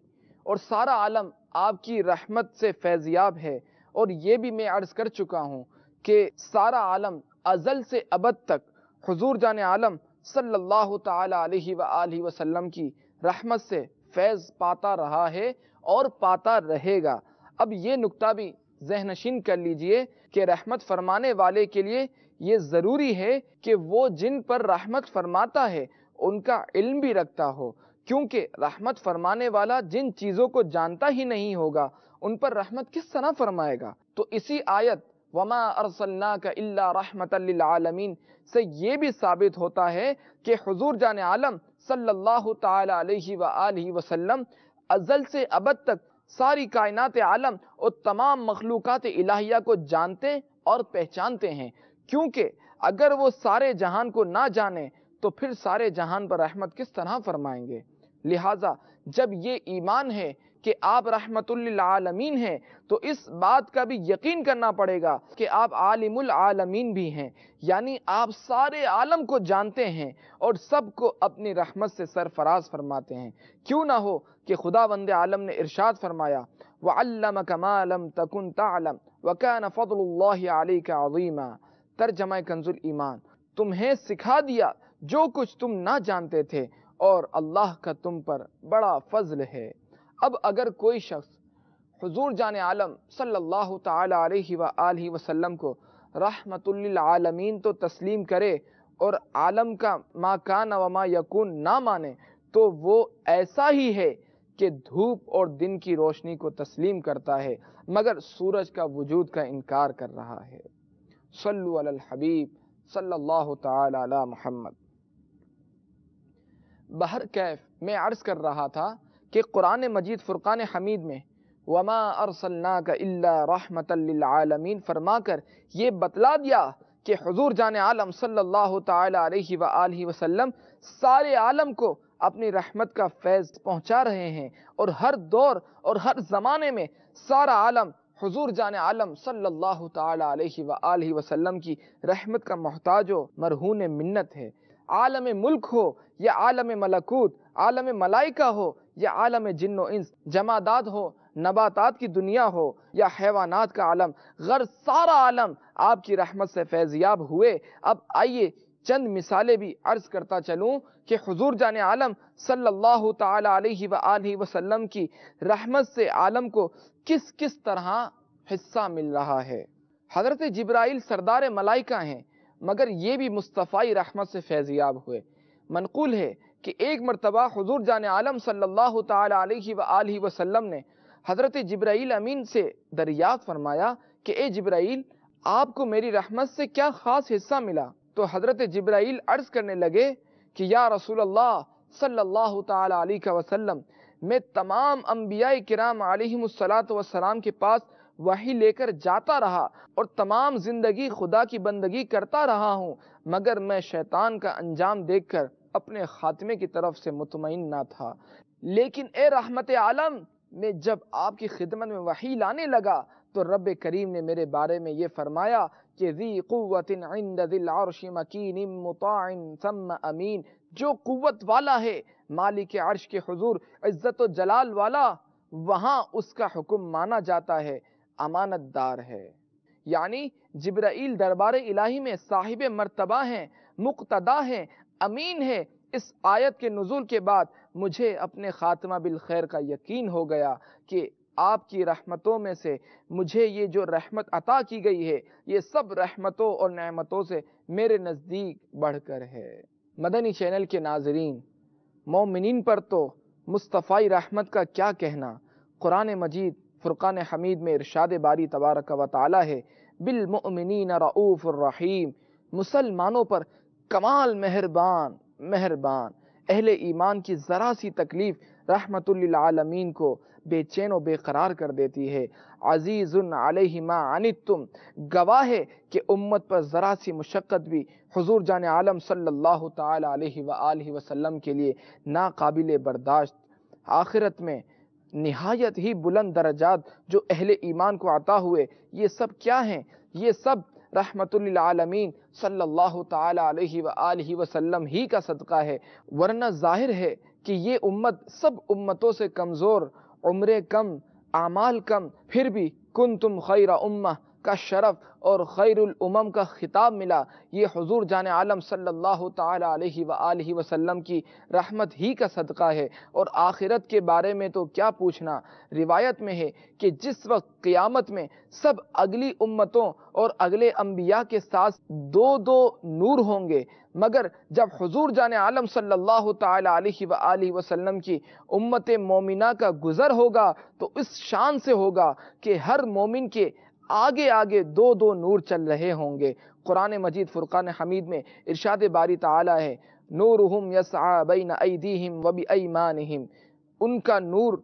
C: اور سارا عالم آپ کی رحمت سے فیضیاب ہے۔ اور یہ بھی میں عرض کر چکا ہوں کہ سارا عالم ازل سے ابد تک حضور جان عالم صلی اللہ تعالی علیہ وآلہ وسلم کی رحمت سے فیض پاتا رہا ہے اور پاتا رہے گا۔ اب یہ نکتہ بھی ذہن نشین کر لیجئے کہ رحمت فرمانے والے کے لیے یہ ضروری ہے کہ وہ جن پر رحمت فرماتا ہے ان کا علم بھی رکھتا ہو، کیونکہ رحمت فرمانے والا جن چیزوں کو جانتا ہی نہیں ہوگا ان پر رحمت کس طرح فرمائے گا؟ تو اسی آیت وَمَا أَرْسَلْنَاكَ إِلَّا رَحْمَةً لِلْعَالَمِينَ سے یہ بھی ثابت ہوتا ہے کہ حضور جان عالم صلی اللہ تعالی علیہ وآلہ وسلم ازل سے ابد تک ساری کائنات عالم اور تمام مخلوقات الہیہ کو جانتے اور پہچانتے ہیں، کیونکہ اگر وہ سارے جہان کو نہ جانیں تو پھر سارے جہان پر رحمت کس طرح فرمائیں گے؟ لہٰذا جب یہ ایمان ہے کہ آپ رحمت للعالمین ہیں تو اس بات کا بھی یقین کرنا پڑے گا کہ آپ عالم العالمین بھی ہیں، یعنی آپ سارے عالم کو جانتے ہیں اور سب کو اپنی رحمت سے سرفراز فرماتے ہیں۔ کیوں نہ ہو کہ خداوند عالم نے ارشاد فرمایا وَعَلَّمَكَ مَا لَمْ تَكُنْ تَعْلَمْ وَكَانَ فَضْلُ اللَّهِ عَلَيْكَ عَظِيمًا۔ ترجمہ کنز ایمان، تمہیں سکھا دیا جو کچھ تم نہ جانتے تھے اور اللہ کا تم پر بڑا فضل ہے۔ اب اگر کوئی شخص حضور جان عالم صلی اللہ تعالی علیہ وآلہ وسلم کو رحمت للعالمین تو تسلیم کرے اور عالم کا ما کان و ما یکون نہ مانے تو وہ ایسا ہی ہے کہ دھوپ اور دن کی روشنی کو تسلیم کرتا ہے مگر سورج کا وجود کا انکار کر رہا ہے۔ صلو علی الحبیب صلی اللہ تعالی علی محمد۔ بہر کیف میں عرض کر رہا تھا کہ قرآن مجید فرقان حمید میں وما ارسلناک الا رحمتا للعالمین فرما کر یہ بتلا دیا کہ حضور جان عالم صلی اللہ تعالی علیہ وآلہ وسلم سارے عالم کو اپنی رحمت کا فیض پہنچا رہے ہیں، اور ہر دور اور ہر زمانے میں سارا عالم حضور جان عالم صلی اللہ تعالی علیہ وآلہ وسلم کی رحمت کا محتاج و مرہون منت ہے۔ عالم ملک ہو یا عالم ملکوت، عالم ملائکہ ہو یا عالم جن و انس، جمادات ہو، نباتات کی دنیا ہو یا حیوانات کا عالم، غرض سارا عالم آپ کی رحمت سے فیضیاب ہوئے۔ اب آئیے چند مثالیں بھی عرض کرتا چلوں کہ حضور جان عالم صلی اللہ تعالی علیہ وآلہ وسلم کی رحمت سے عالم کو کس کس طرح حصہ مل رہا ہے۔ حضرت جبرائیل سردار ملائکہ ہیں، مگر یہ بھی مصطفی رحمت سے فیضیاب ہوئے۔ منقول ہے کہ ایک مرتبہ حضور جان عالم صلی اللہ تعالی علیہ وآلہ وسلم نے حضرت جبرائیل امین سے دریافت فرمایا کہ اے جبرائیل، آپ کو میری رحمت سے کیا خاص حصہ ملا؟ تو حضرت جبرائیل عرض کرنے لگے کہ یا رسول اللہ صلی اللہ تعالی علیہ وسلم، میں تمام انبیاء کرام علیہم السلام کے پاس وحی لے کر جاتا رہا اور تمام زندگی خدا کی بندگی کرتا رہا ہوں، مگر میں شیطان کا انجام دیکھ کر اپنے خاتمے کی طرف سے مطمئن نہ تھا۔ لیکن اے رحمت عالم، میں جب آپ کی خدمت میں وحی لانے لگا تو رب کریم نے میرے بارے میں یہ فرمایا کہ ذی قوت عند ذی العرش مکین مطاع ثم امین، جو قوت والا ہے مالک عرش کے حضور عزت و جلال والا، وہاں اس کا حکم مانا جاتا ہے، امانت دار ہے۔ یعنی جبرائیل دربار الہی میں صاحب مرتبہ ہیں، مقتدا ہیں، امین ہے۔ اس آیت کے نزول کے بعد مجھے اپنے خاتمہ بالخیر کا یقین ہو گیا کہ آپ کی رحمتوں میں سے مجھے یہ جو رحمت عطا کی گئی ہے، یہ سب رحمتوں اور نعمتوں سے میرے نزدیک بڑھ کر ہے۔ مدنی چینل کے ناظرین، مومنین پر تو مصطفی رحمت کا کیا کہنا۔ قرآن مجید فرقان حمید میں ارشاد باری تبارک و تعالی ہے، بالمؤمنین رؤوف الرحیم، مسلمانوں پر کمال مہربان۔ اہل ایمان کی ذرا سی تکلیف رحمت للعالمین کو بے چین و بے قرار کر دیتی ہے۔ عزیز علیہ ما عنتم، گواہ ہے کہ امت پر ذرا سی مشقت بھی حضور جان عالم صلی اللہ تعالی علیہ وآلہ وسلم کے لیے ناقابل برداشت۔ آخرت میں نہایت ہی بلند درجات جو اہل ایمان کو عطا ہوئے، یہ سب کیا ہیں؟ یہ سب رحمت للعالمین صلی اللہ تعالی علیہ وآلہ وسلم ہی کا صدقہ ہے، ورنہ ظاہر ہے کہ یہ امت سب امتوں سے کمزور، عمریں کم، اعمال کم، پھر بھی کنتم خیر امہ کا شرف اور خیر الامم کا خطاب ملا، یہ حضور جان عالم صلی اللہ تعالی علیہ وآلہ وسلم کی رحمت ہی کا صدقہ ہے۔ اور آخرت کے بارے میں تو کیا پوچھنا، روایت میں ہے کہ جس وقت قیامت میں سب اگلی امتوں اور اگلے انبیاء کے ساتھ دو نور ہوں گے، مگر جب حضور جان عالم صلی اللہ تعالی علیہ وآلہ وسلم کی امت مومنہ کا گزر ہوگا تو اس شان سے ہوگا کہ ہر مومن کے آگے آگے دو نور چل رہے ہوں گے۔ قرآن مجید فرقان حمید میں ارشاد باری تعالی ہے، نورہم یسعی بین ایدیہم وبایمانہم، ان کا نور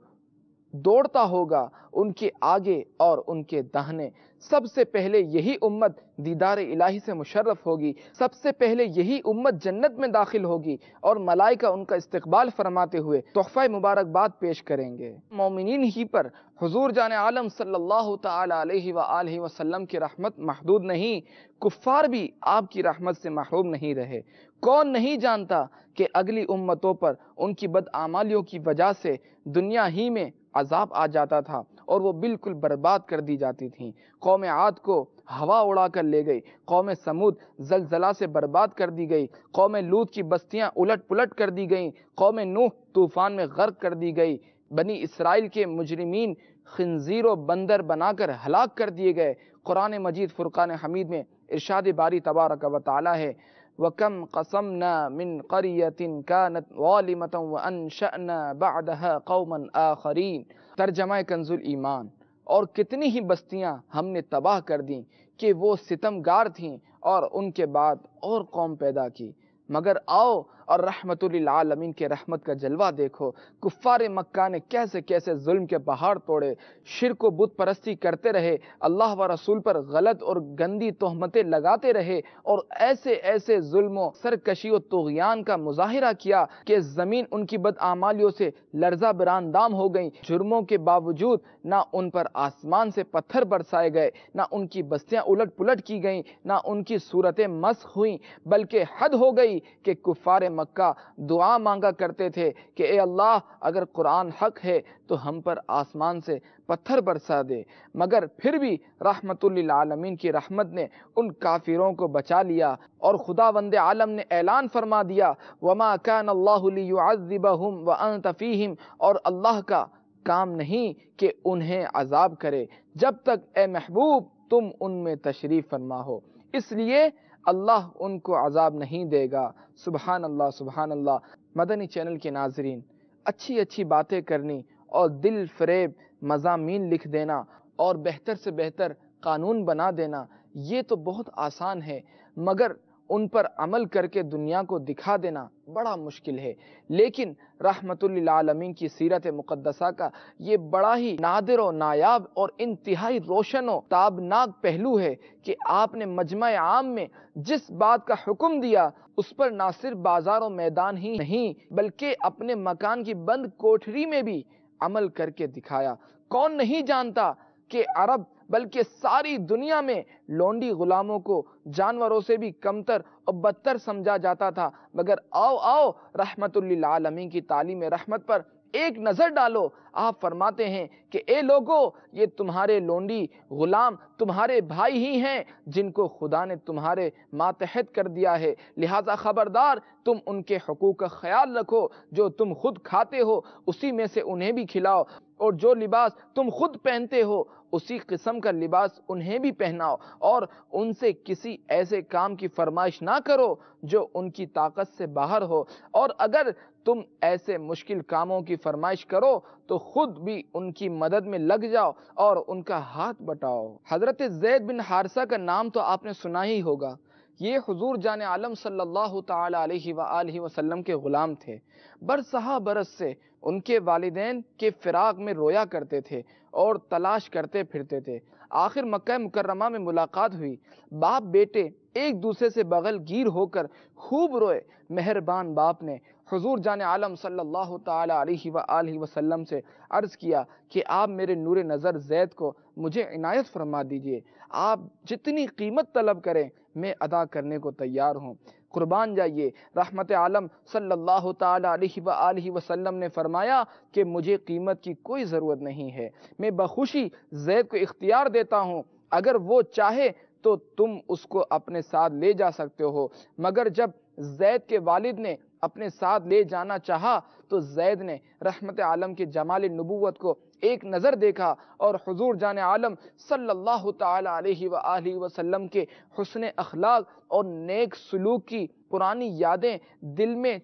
C: دوڑتا ہوگا ان کے آگے اور ان کے داہنے۔ سب سے پہلے یہی امت دیدار الہی سے مشرف ہوگی، سب سے پہلے یہی امت جنت میں داخل ہوگی اور ملائکہ ان کا استقبال فرماتے ہوئے تحفہ مبارکباد پیش کریں گے۔ مومنین ہی پر حضور جان عالم صلی اللہ تعالی علیہ وآلہ وسلم کی رحمت محدود نہیں، کفار بھی آپ کی رحمت سے محروم نہیں رہے۔ کون نہیں جانتا کہ اگلی امتوں پر ان کی بدعمالیوں کی وجہ سے دنیا ہی میں عذاب آ جاتا تھا اور وہ بالکل برباد کر دی جاتی تھیں۔ قوم عاد کو ہوا اڑا کر لے گئی، قوم سمود زلزلہ سے برباد کر دی گئی، قوم لوط کی بستیاں الٹ پلٹ کر دی گئیں، قوم نوح طوفان میں غرق کر دی گئی، بنی اسرائیل کے مجرمین خنزیر و بندر بنا کر ہلاک کر دیے گئے۔ قرآن مجید فرقان حمید میں ارشاد باری تبارک و تعالی ہے، وَكَمْ قَصَمْنَا مِنْ قَرْيَةٍ كَانَتْ ظَالِمَةً وَأَنشَأْنَا بَعْدَهَا قَوْمًا آخَرِينَ۔ ترجمہ کنز الایمان، اور کتنی ہی بستیاں ہم نے تباہ کر دیں کہ وہ ستمگار تھیں اور ان کے بعد اور قوم پیدا کی۔ مگر آؤ اور رحمت للعالمین کے رحمت کا جلوہ دیکھو۔ کفار مکہ نے کیسے کیسے ظلم کے پہاڑ توڑے، شرک و بت پرستی کرتے رہے، اللہ و رسول پر غلط اور گندی تہمتیں لگاتے رہے اور ایسے ایسے ظلم و سرکشی و طغیان کا مظاہرہ کیا کہ زمین ان کی بدعمالیوں سے لرزہ براندام ہو گئی۔ جرموں کے باوجود نہ ان پر آسمان سے پتھر برسائے گئے، نہ ان کی بستیاں الٹ پلٹ کی گئیں، نہ ان کی صورتیں مسخ ہوئیں، بلکہ حد ہو گئی کہ کفار مکہ دعا مانگا کرتے تھے کہ اے اللہ، اگر قرآن حق ہے تو ہم پر آسمان سے پتھر برسا دے، مگر پھر بھی رحمت للعالمین کی رحمت نے ان کافروں کو بچا لیا اور خداوند عالم نے اعلان فرما دیا، وما کان اللہ لیعذبہم وانت فیہم، اور اللہ کا کام نہیں کہ انہیں عذاب کرے جب تک اے محبوب تم ان میں تشریف فرما ہو، اس لیے اللہ ان کو عذاب نہیں دے گا۔ سبحان اللہ سبحان اللہ۔ مدنی چینل کے ناظرین، اچھی اچھی باتیں کرنی اور دل فریب مضامین لکھ دینا اور بہتر سے بہتر قانون بنا دینا، یہ تو بہت آسان ہے، مگر ان پر عمل کر کے دنیا کو دکھا دینا بڑا مشکل ہے۔ لیکن رحمت للعالمین کی سیرت مقدسہ کا یہ بڑا ہی نادر و نایاب اور انتہائی روشن و تابناک پہلو ہے کہ آپ نے مجمع عام میں جس بات کا حکم دیا اس پر نہ صرف بازار و میدان ہی نہیں بلکہ اپنے مکان کی بند کوٹھری میں بھی عمل کر کے دکھایا۔ کون نہیں جانتا کہ عرب بلکہ ساری دنیا میں لونڈی غلاموں کو جانوروں سے بھی کمتر اور بدتر سمجھا جاتا تھا، مگر آؤ رحمت للعالمین کی تعلیم رحمت پر ایک نظر ڈالو۔ آپ فرماتے ہیں کہ اے لوگو، یہ تمہارے لونڈی غلام تمہارے بھائی ہی ہیں جن کو خدا نے تمہارے ماتحت کر دیا ہے، لہذا خبردار تم ان کے حقوق کا خیال رکھو، جو تم خود کھاتے ہو اسی میں سے انہیں بھی کھلاؤ، اور جو لباس تم خود پہنتے ہو اسی قسم کا لباس انہیں بھی پہناؤ، اور ان سے کسی ایسے کام کی فرمائش نہ کرو جو ان کی طاقت سے باہر ہو، اور اگر تم ایسے مشکل کاموں کی فرمائش کرو تو خود بھی ان کی مدد میں لگ جاؤ اور ان کا ہاتھ بٹاؤ۔ حضرت زید بن حارثہ کا نام تو آپ نے سنا ہی ہوگا۔ یہ حضور جان عالم صلی اللہ تعالی علیہ وآلہ وسلم کے غلام تھے۔ برسہ برس سے ان کے والدین کے فراق میں رویا کرتے تھے اور تلاش کرتے پھرتے تھے۔ آخر مکہ مکرمہ میں ملاقات ہوئی، باپ بیٹے ایک دوسرے سے بغل گیر ہو کر خوب روئے۔ مہربان باپ نے حضور جان عالم صلی اللہ تعالی علیہ وآلہ وسلم سے عرض کیا کہ آپ میرے نور نظر زید کو مجھے عنایت فرما دیجئے، آپ جتنی قیمت طلب کریں میں ادا کرنے کو تیار ہوں۔ قربان جائیے، رحمت عالم صلی اللہ تعالی علیہ وآلہ وسلم نے فرمایا کہ مجھے قیمت کی کوئی ضرورت نہیں ہے، میں بخوشی زید کو اختیار دیتا ہوں، اگر وہ چاہے تو تم اس کو اپنے ساتھ لے جا سکتے ہو۔ مگر جب زید کے والد نے اپنے ساتھ لے جانا چاہا تو زید نے رحمت عالم کے جمال نبوت کو ایک نظر دیکھا اور حضور جان عالم صلی اللہ تعالی علیہ وآلہ وسلم کے حسن اخلاق اور نیک سلوک کی پرانی یادیں دل میں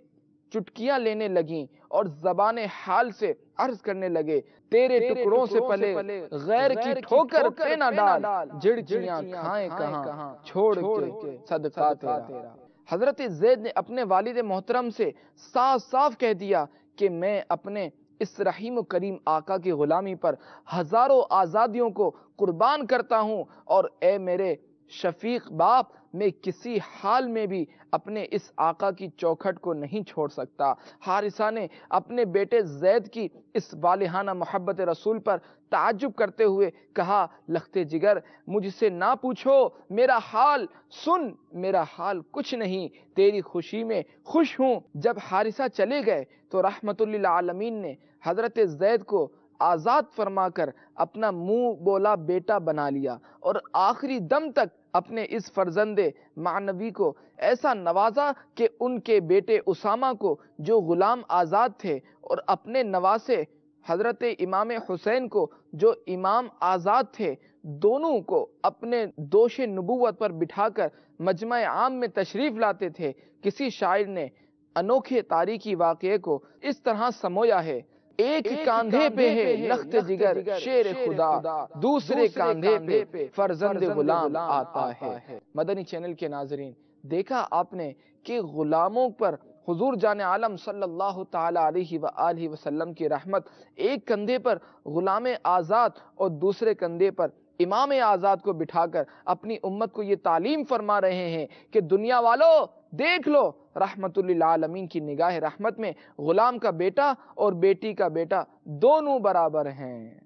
C: چٹکیاں لینے لگیں اور زبان حال سے عرض کرنے لگے، تیرے ٹکڑوں سے پلے غیر کی ٹھوکر پہ نہ ڈال، جھڑکیاں کھائیں کہاں چھوڑ کے صدقہ تیرا۔ حضرت زید نے اپنے والد محترم سے صاف صاف کہہ دیا کہ میں اپنے اس رحیم و کریم آقا کی غلامی پر ہزاروں آزادیوں کو قربان کرتا ہوں، اور اے میرے شفیق باپ، میں کسی حال میں بھی اپنے اس آقا کی چوکھٹ کو نہیں چھوڑ سکتا۔ حارثہ نے اپنے بیٹے زید کی اس والہانہ محبت رسول پر تعجب کرتے ہوئے کہا، لختے جگر مجھ سے نہ پوچھو، میرا حال سن، میرا حال کچھ نہیں، تیری خوشی میں خوش ہوں۔ جب حارثہ چلے گئے تو رحمت للعالمین نے حضرت زید کو آزاد فرما کر اپنا منہ بولا بیٹا بنا لیا، اور آخری دم تک اپنے اس فرزند معنوی کو ایسا نوازا کہ ان کے بیٹے اسامہ کو جو غلام آزاد تھے اور اپنے نواسے حضرت امام حسین کو جو امام آزاد تھے، دونوں کو اپنے دوش نبوت پر بٹھا کر مجمع عام میں تشریف لاتے تھے۔ کسی شاعر نے انوکھے تاریخی واقعے کو اس طرح سمویا ہے، ایک کاندھے پہ ہے لخت جگر شیر خدا، دوسرے کاندھے پہ فرزند غلام آتا ہے۔ مدنی چینل کے ناظرین، دیکھا آپ نے کہ غلاموں پر حضور جان عالم صلی اللہ تعالی علیہ وآلہ وسلم کی رحمت ایک کندھے پر غلام آزاد اور دوسرے کندھے پر امام آزاد کو بٹھا کر اپنی امت کو یہ تعلیم فرما رہے ہیں کہ دنیا والو دیکھ لو، رحمت للعالمین کی نگاہ رحمت میں غلام کا بیٹا اور بیٹی کا بیٹا دونوں برابر ہیں۔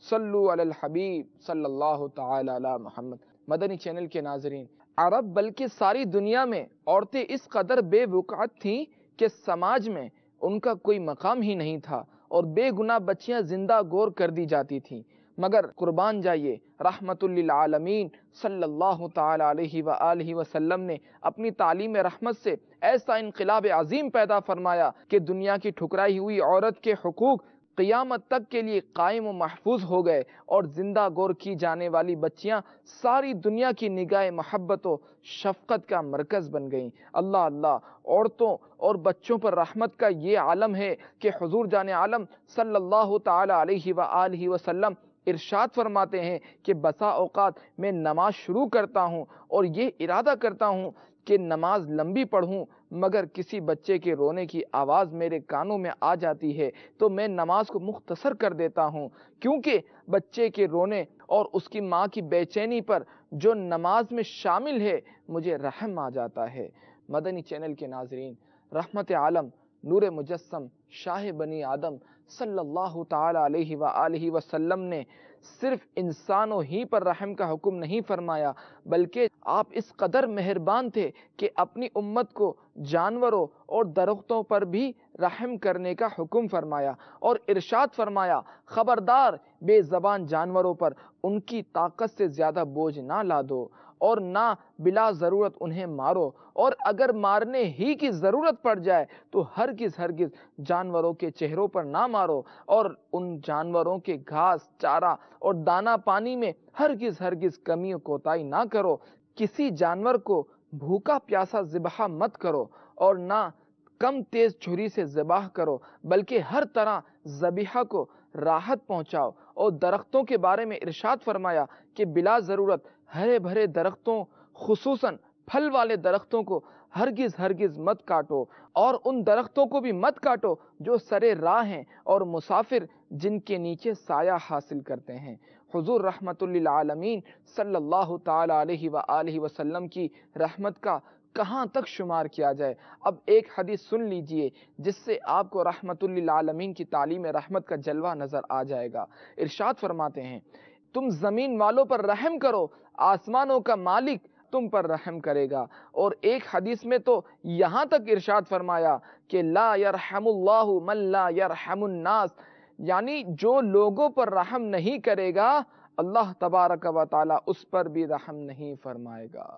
C: صلو علی الحبیب صلی اللہ تعالی علی محمد۔ مدنی چینل کے ناظرین، عرب بلکہ ساری دنیا میں عورتیں اس قدر بے وقعت تھیں کہ سماج میں ان کا کوئی مقام ہی نہیں تھا اور بے گناہ بچیاں زندہ گور کر دی جاتی تھیں، مگر قربان جائیے، رحمت للعالمین صلی اللہ تعالی علیہ وآلہ وسلم نے اپنی تعلیم رحمت سے ایسا انقلاب عظیم پیدا فرمایا کہ دنیا کی ٹھکرائی ہوئی عورت کے حقوق قیامت تک کے لیے قائم و محفوظ ہو گئے، اور زندہ گور کی جانے والی بچیاں ساری دنیا کی نگاہ محبت و شفقت کا مرکز بن گئیں۔ اللہ اللہ، عورتوں اور بچوں پر رحمت کا یہ عالم ہے کہ حضور جان عالم صلی اللہ تعالی علیہ وآلہ وسلم ارشاد فرماتے ہیں کہ بسا اوقات میں نماز شروع کرتا ہوں اور یہ ارادہ کرتا ہوں کہ نماز لمبی پڑھوں، مگر کسی بچے کے رونے کی آواز میرے کانوں میں آ جاتی ہے تو میں نماز کو مختصر کر دیتا ہوں، کیونکہ بچے کے رونے اور اس کی ماں کی بے چینی پر جو نماز میں شامل ہے مجھے رحم آ جاتا ہے۔ مدنی چینل کے ناظرین، رحمت عالم نور مجسم شاہ بنی آدم صلی اللہ تعالی علیہ وآلہ وسلم نے صرف انسانوں ہی پر رحم کا حکم نہیں فرمایا، بلکہ آپ اس قدر مہربان تھے کہ اپنی امت کو جانوروں اور درختوں پر بھی رحم کرنے کا حکم فرمایا، اور ارشاد فرمایا خبردار بے زبان جانوروں پر ان کی طاقت سے زیادہ بوجھ نہ لادو اور نہ بلا ضرورت انہیں مارو، اور اگر مارنے ہی کی ضرورت پڑ جائے تو ہرگز جانوروں کے چہروں پر نہ مارو، اور ان جانوروں کے گھاس چارہ اور دانہ پانی میں ہرگز کمی و کوتاہی نہ کرو۔ کسی جانور کو بھوکا پیاسا ذبح مت کرو اور نہ کم تیز چھری سے ذبح کرو، بلکہ ہر طرح ذبیحہ کو راحت پہنچاؤ۔ اور درختوں کے بارے میں ارشاد فرمایا کہ بلا ضرورت ہرے بھرے درختوں خصوصاً پھل والے درختوں کو ہرگز مت کاٹو، اور ان درختوں کو بھی مت کاٹو جو سرے راہ ہیں اور مسافر جن کے نیچے سایہ حاصل کرتے ہیں۔ حضور رحمت للعالمین صلی اللہ تعالی علیہ وآلہ وسلم کی رحمت کا کہاں تک شمار کیا جائے۔ اب ایک حدیث سن لیجئے جس سے آپ کو رحمت للعالمین کی تعلیم رحمت کا جلوہ نظر آ جائے گا۔ ارشاد فرماتے ہیں تم زمین والوں پر رحم کرو، آسمانوں کا مالک تم پر رحم کرے گا۔ اور ایک حدیث میں تو یہاں تک ارشاد فرمایا کہ لا یرحم اللہ من لا یرحم الناس، یعنی جو لوگوں پر رحم نہیں کرے گا اللہ تبارک و تعالی اس پر بھی رحم نہیں فرمائے گا۔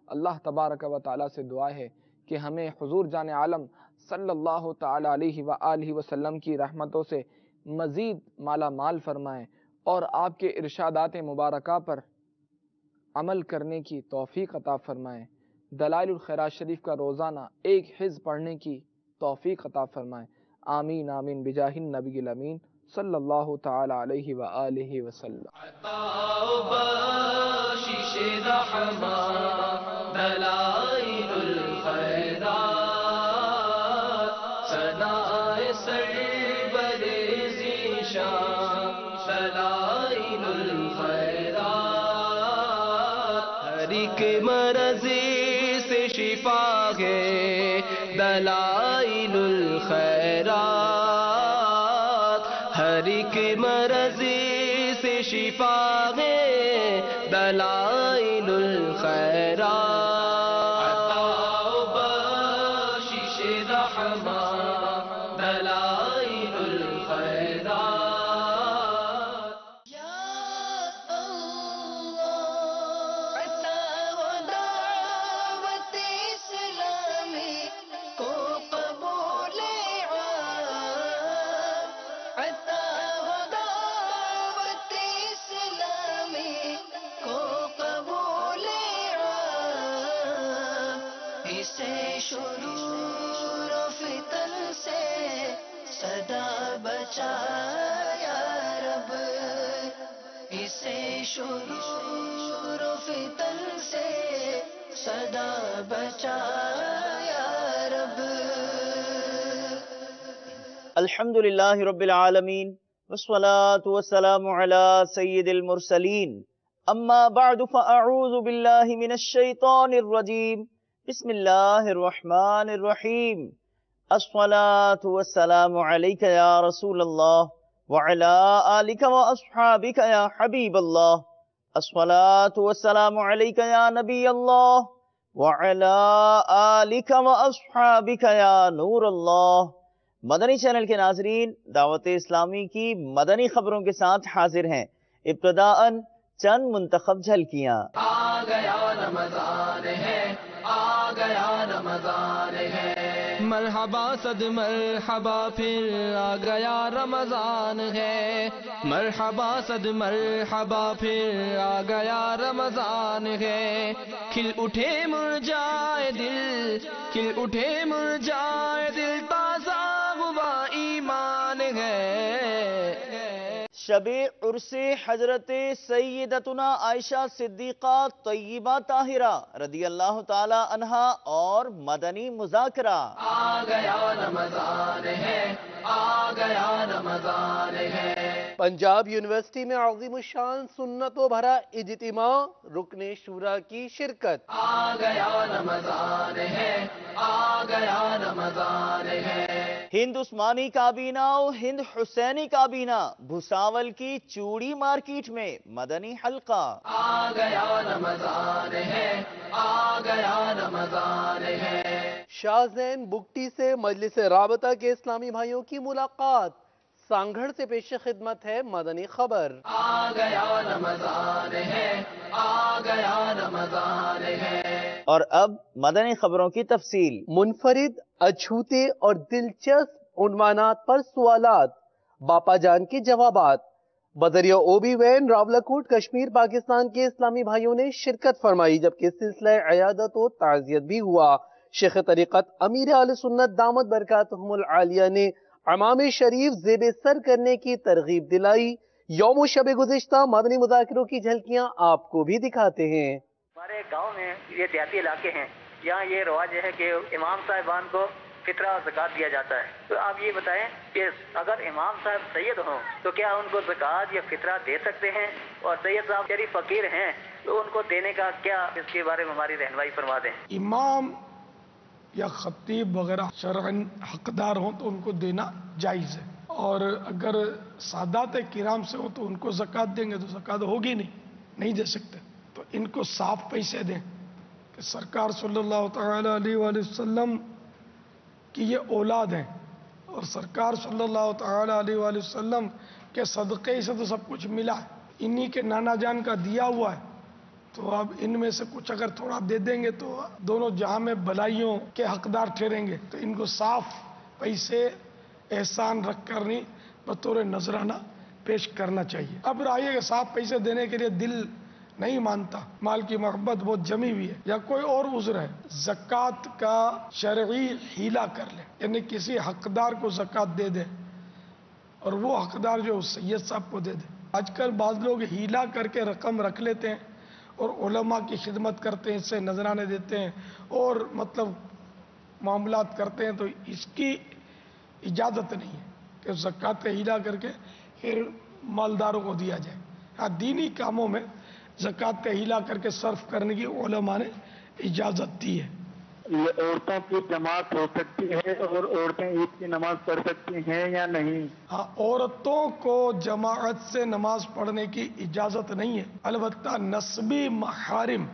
C: اللہ تبارک و تعالی سے دعا ہے کہ ہمیں حضور جان عالم صلی اللہ تعالی علیہ وآلہ وسلم کی رحمتوں سے مزید مالا مال فرمائیں، اور آپ کے ارشادات مبارکہ پر عمل کرنے کی توفیق عطا فرمائیں۔ دلائل الخیرات شریف کا روزانہ ایک حزب پڑھنے کی توفیق عطا فرمائیں۔ آمین آمین بجاہ النبی الامین صلی اللہ تعالی علیہ وآلہ وسلم۔
A: دلائل الخیرات ثنائے سرور ذیشان، دلائل الخیرات ہر ایک مرض سے شفا ہے، دلائل الخیرات ہر ایک مرض سے شفا ہے، دلائل الخیرات
B: شرور و فتن سے صدا بچا یا رب، اسے شرور و فتن سے صدا بچا یا رب۔
D: الحمدللہ رب العالمین والصلاة والسلام علی سید المرسلین، اما بعد فاعوذ باللہ من الشیطان الرجیم، بسم اللہ الرحمن الرحیم۔ الصلاة والسلام علیک یا رسول اللہ وعلا آلک واصحابک یا حبیب اللہ۔ الصلاة والسلام علیک یا نبی اللہ وعلا آلک واصحابک یا نور اللہ۔ مدنی چینل کے ناظرین، دعوت اسلامی کی مدنی خبروں کے ساتھ حاضر ہیں۔ ابتداءً چند منتخب جھلکیاں۔
B: آ گیا رمضان ہے، آ گیا رمضان ہے،
C: مرحبا صد مرحبا پھر آ گیا رمضان ہے، مرحبا صد مرحبا پھر آ گیا رمضان ہے، کھل اٹھے مرجائے دل، کھل اٹھے مرجائے دل، تازہ ہوا ایمان ہے۔
D: شب عرس حضرت سیدتنا عائشہ صدیقہ طیبہ طاہرہ رضی اللہ تعالی عنہا اور مدنی مذاکرہ۔
C: آ گیا رمضان ہے، آ گیا رمضان ہے۔
E: پنجاب یونیورسٹی میں عظیم الشان سنتوں بھرا اجتماع، رکن شورا کی شرکت۔
C: آ گیا رمضان ہے، آ گیا رمضان ہے۔
D: ہند عثمانی کابینہ و ہند حسینی کابینہ بھساول کی چوڑی مارکیٹ میں مدنی حلقہ۔
C: آ گیا رمضان ہے، آ گیا رمضان ہے۔
E: شاہ زین بگٹی سے مجلس رابطہ کے اسلامی بھائیوں کی ملاقات، سانگھڑ سے پیش خدمت ہے مدنی خبر۔
C: آ گیا رمضان ہے، آ گیا رمضان ہے۔
D: اور اب مدنی خبروں کی تفصیل۔
E: منفرد، اچھوتے اور دلچسپ عنوانات پر سوالات، باپا جان کے جوابات، بذریعہ او بی وین راولاکوٹ کشمیر پاکستان کے اسلامی بھائیوں نے شرکت فرمائی، جبکہ سلسلہ عیادت و تعزیت بھی ہوا۔ شیخ طریقت امیر اہل سنت دامت برکاتہم العالیہ نے عمام شریف زیب سر کرنے کی ترغیب دلائی۔ یوم شب گزشتہ مدنی مذاکروں کی جھلکیاں آپ کو بھی دکھاتے ہیں۔
F: ہمارے گاؤں میں یہ دیہاتی علاقے ہیں، یہاں یہ رواج ہے کہ امام صاحبان کو فطرہ اور زکوٰۃ دیا جاتا ہے۔ تو آپ یہ بتائیں کہ اگر امام صاحب سید ہوں تو کیا ان کو زکوٰۃ یا فطرہ دے سکتے ہیں؟ اور سید صاحب شریف فقیر ہیں تو ان کو دینے کا کیا، اس کے بارے میں ہماری رہنمائی فرما دیں۔
G: امام یا خطیب وغیرہ شرعاً حقدار ہوں تو ان کو دینا جائز ہے، اور اگر سادات کرام سے ہوں تو ان کو زکوٰۃ دیں گے تو زکوٰۃ ہوگی نہیں دے سکتے۔ تو ان کو صاف پیسے دیں کہ سرکار صلی اللہ تعالی علیہ وآلہ وسلم کی یہ اولاد ہیں، اور سرکار صلی اللہ تعالی علیہ وآلہ وسلم کے صدقے سے تو سب کچھ ملا ہے، انہی کے نانا جان کا دیا ہوا ہے، تو اب ان میں سے کچھ اگر تھوڑا دے دیں گے تو دونوں جہاں میں بھلائیوں کے حقدار ٹھہریں گے۔ تو ان کو صاف پیسے احسان رکھ کر نہیں بطور نذرانہ پیش کرنا چاہیے۔ اب رہی کہ صاف پیسے دینے کے لیے دل نہیں مانتا، مال کی محبت بہت جمی ہوئی ہے، یا کوئی اور عذر ہے، زکوٰۃ کا شرعی ہیلا کر لے، یعنی کسی حقدار کو زکوٰۃ دے دے اور وہ حقدار جو سید صاحب کو دے دے۔ آج کل بعض لوگ ہیلا کر کے رقم رکھ لیتے ہیں اور علماء کی خدمت کرتے ہیں، اس سے نذرانے دیتے ہیں اور مطلب معاملات کرتے ہیں، تو اس کی اجازت نہیں ہے کہ زکوٰۃ کا ہیلا کر کے پھر مالداروں کو دیا جائے۔ ہاں، دینی کاموں میں زکوٰۃ کا ہیلا کر کے صرف کرنے کی علماء نے اجازت دی ہے۔
H: یہ عورتوں کی جماعت ہو سکتی ہے اور عورتیں عید کی نماز پڑھ سکتی ہیں یا نہیں؟
G: ہاں، عورتوں کو جماعت سے نماز پڑھنے کی اجازت نہیں ہے، البتہ نسبی محارم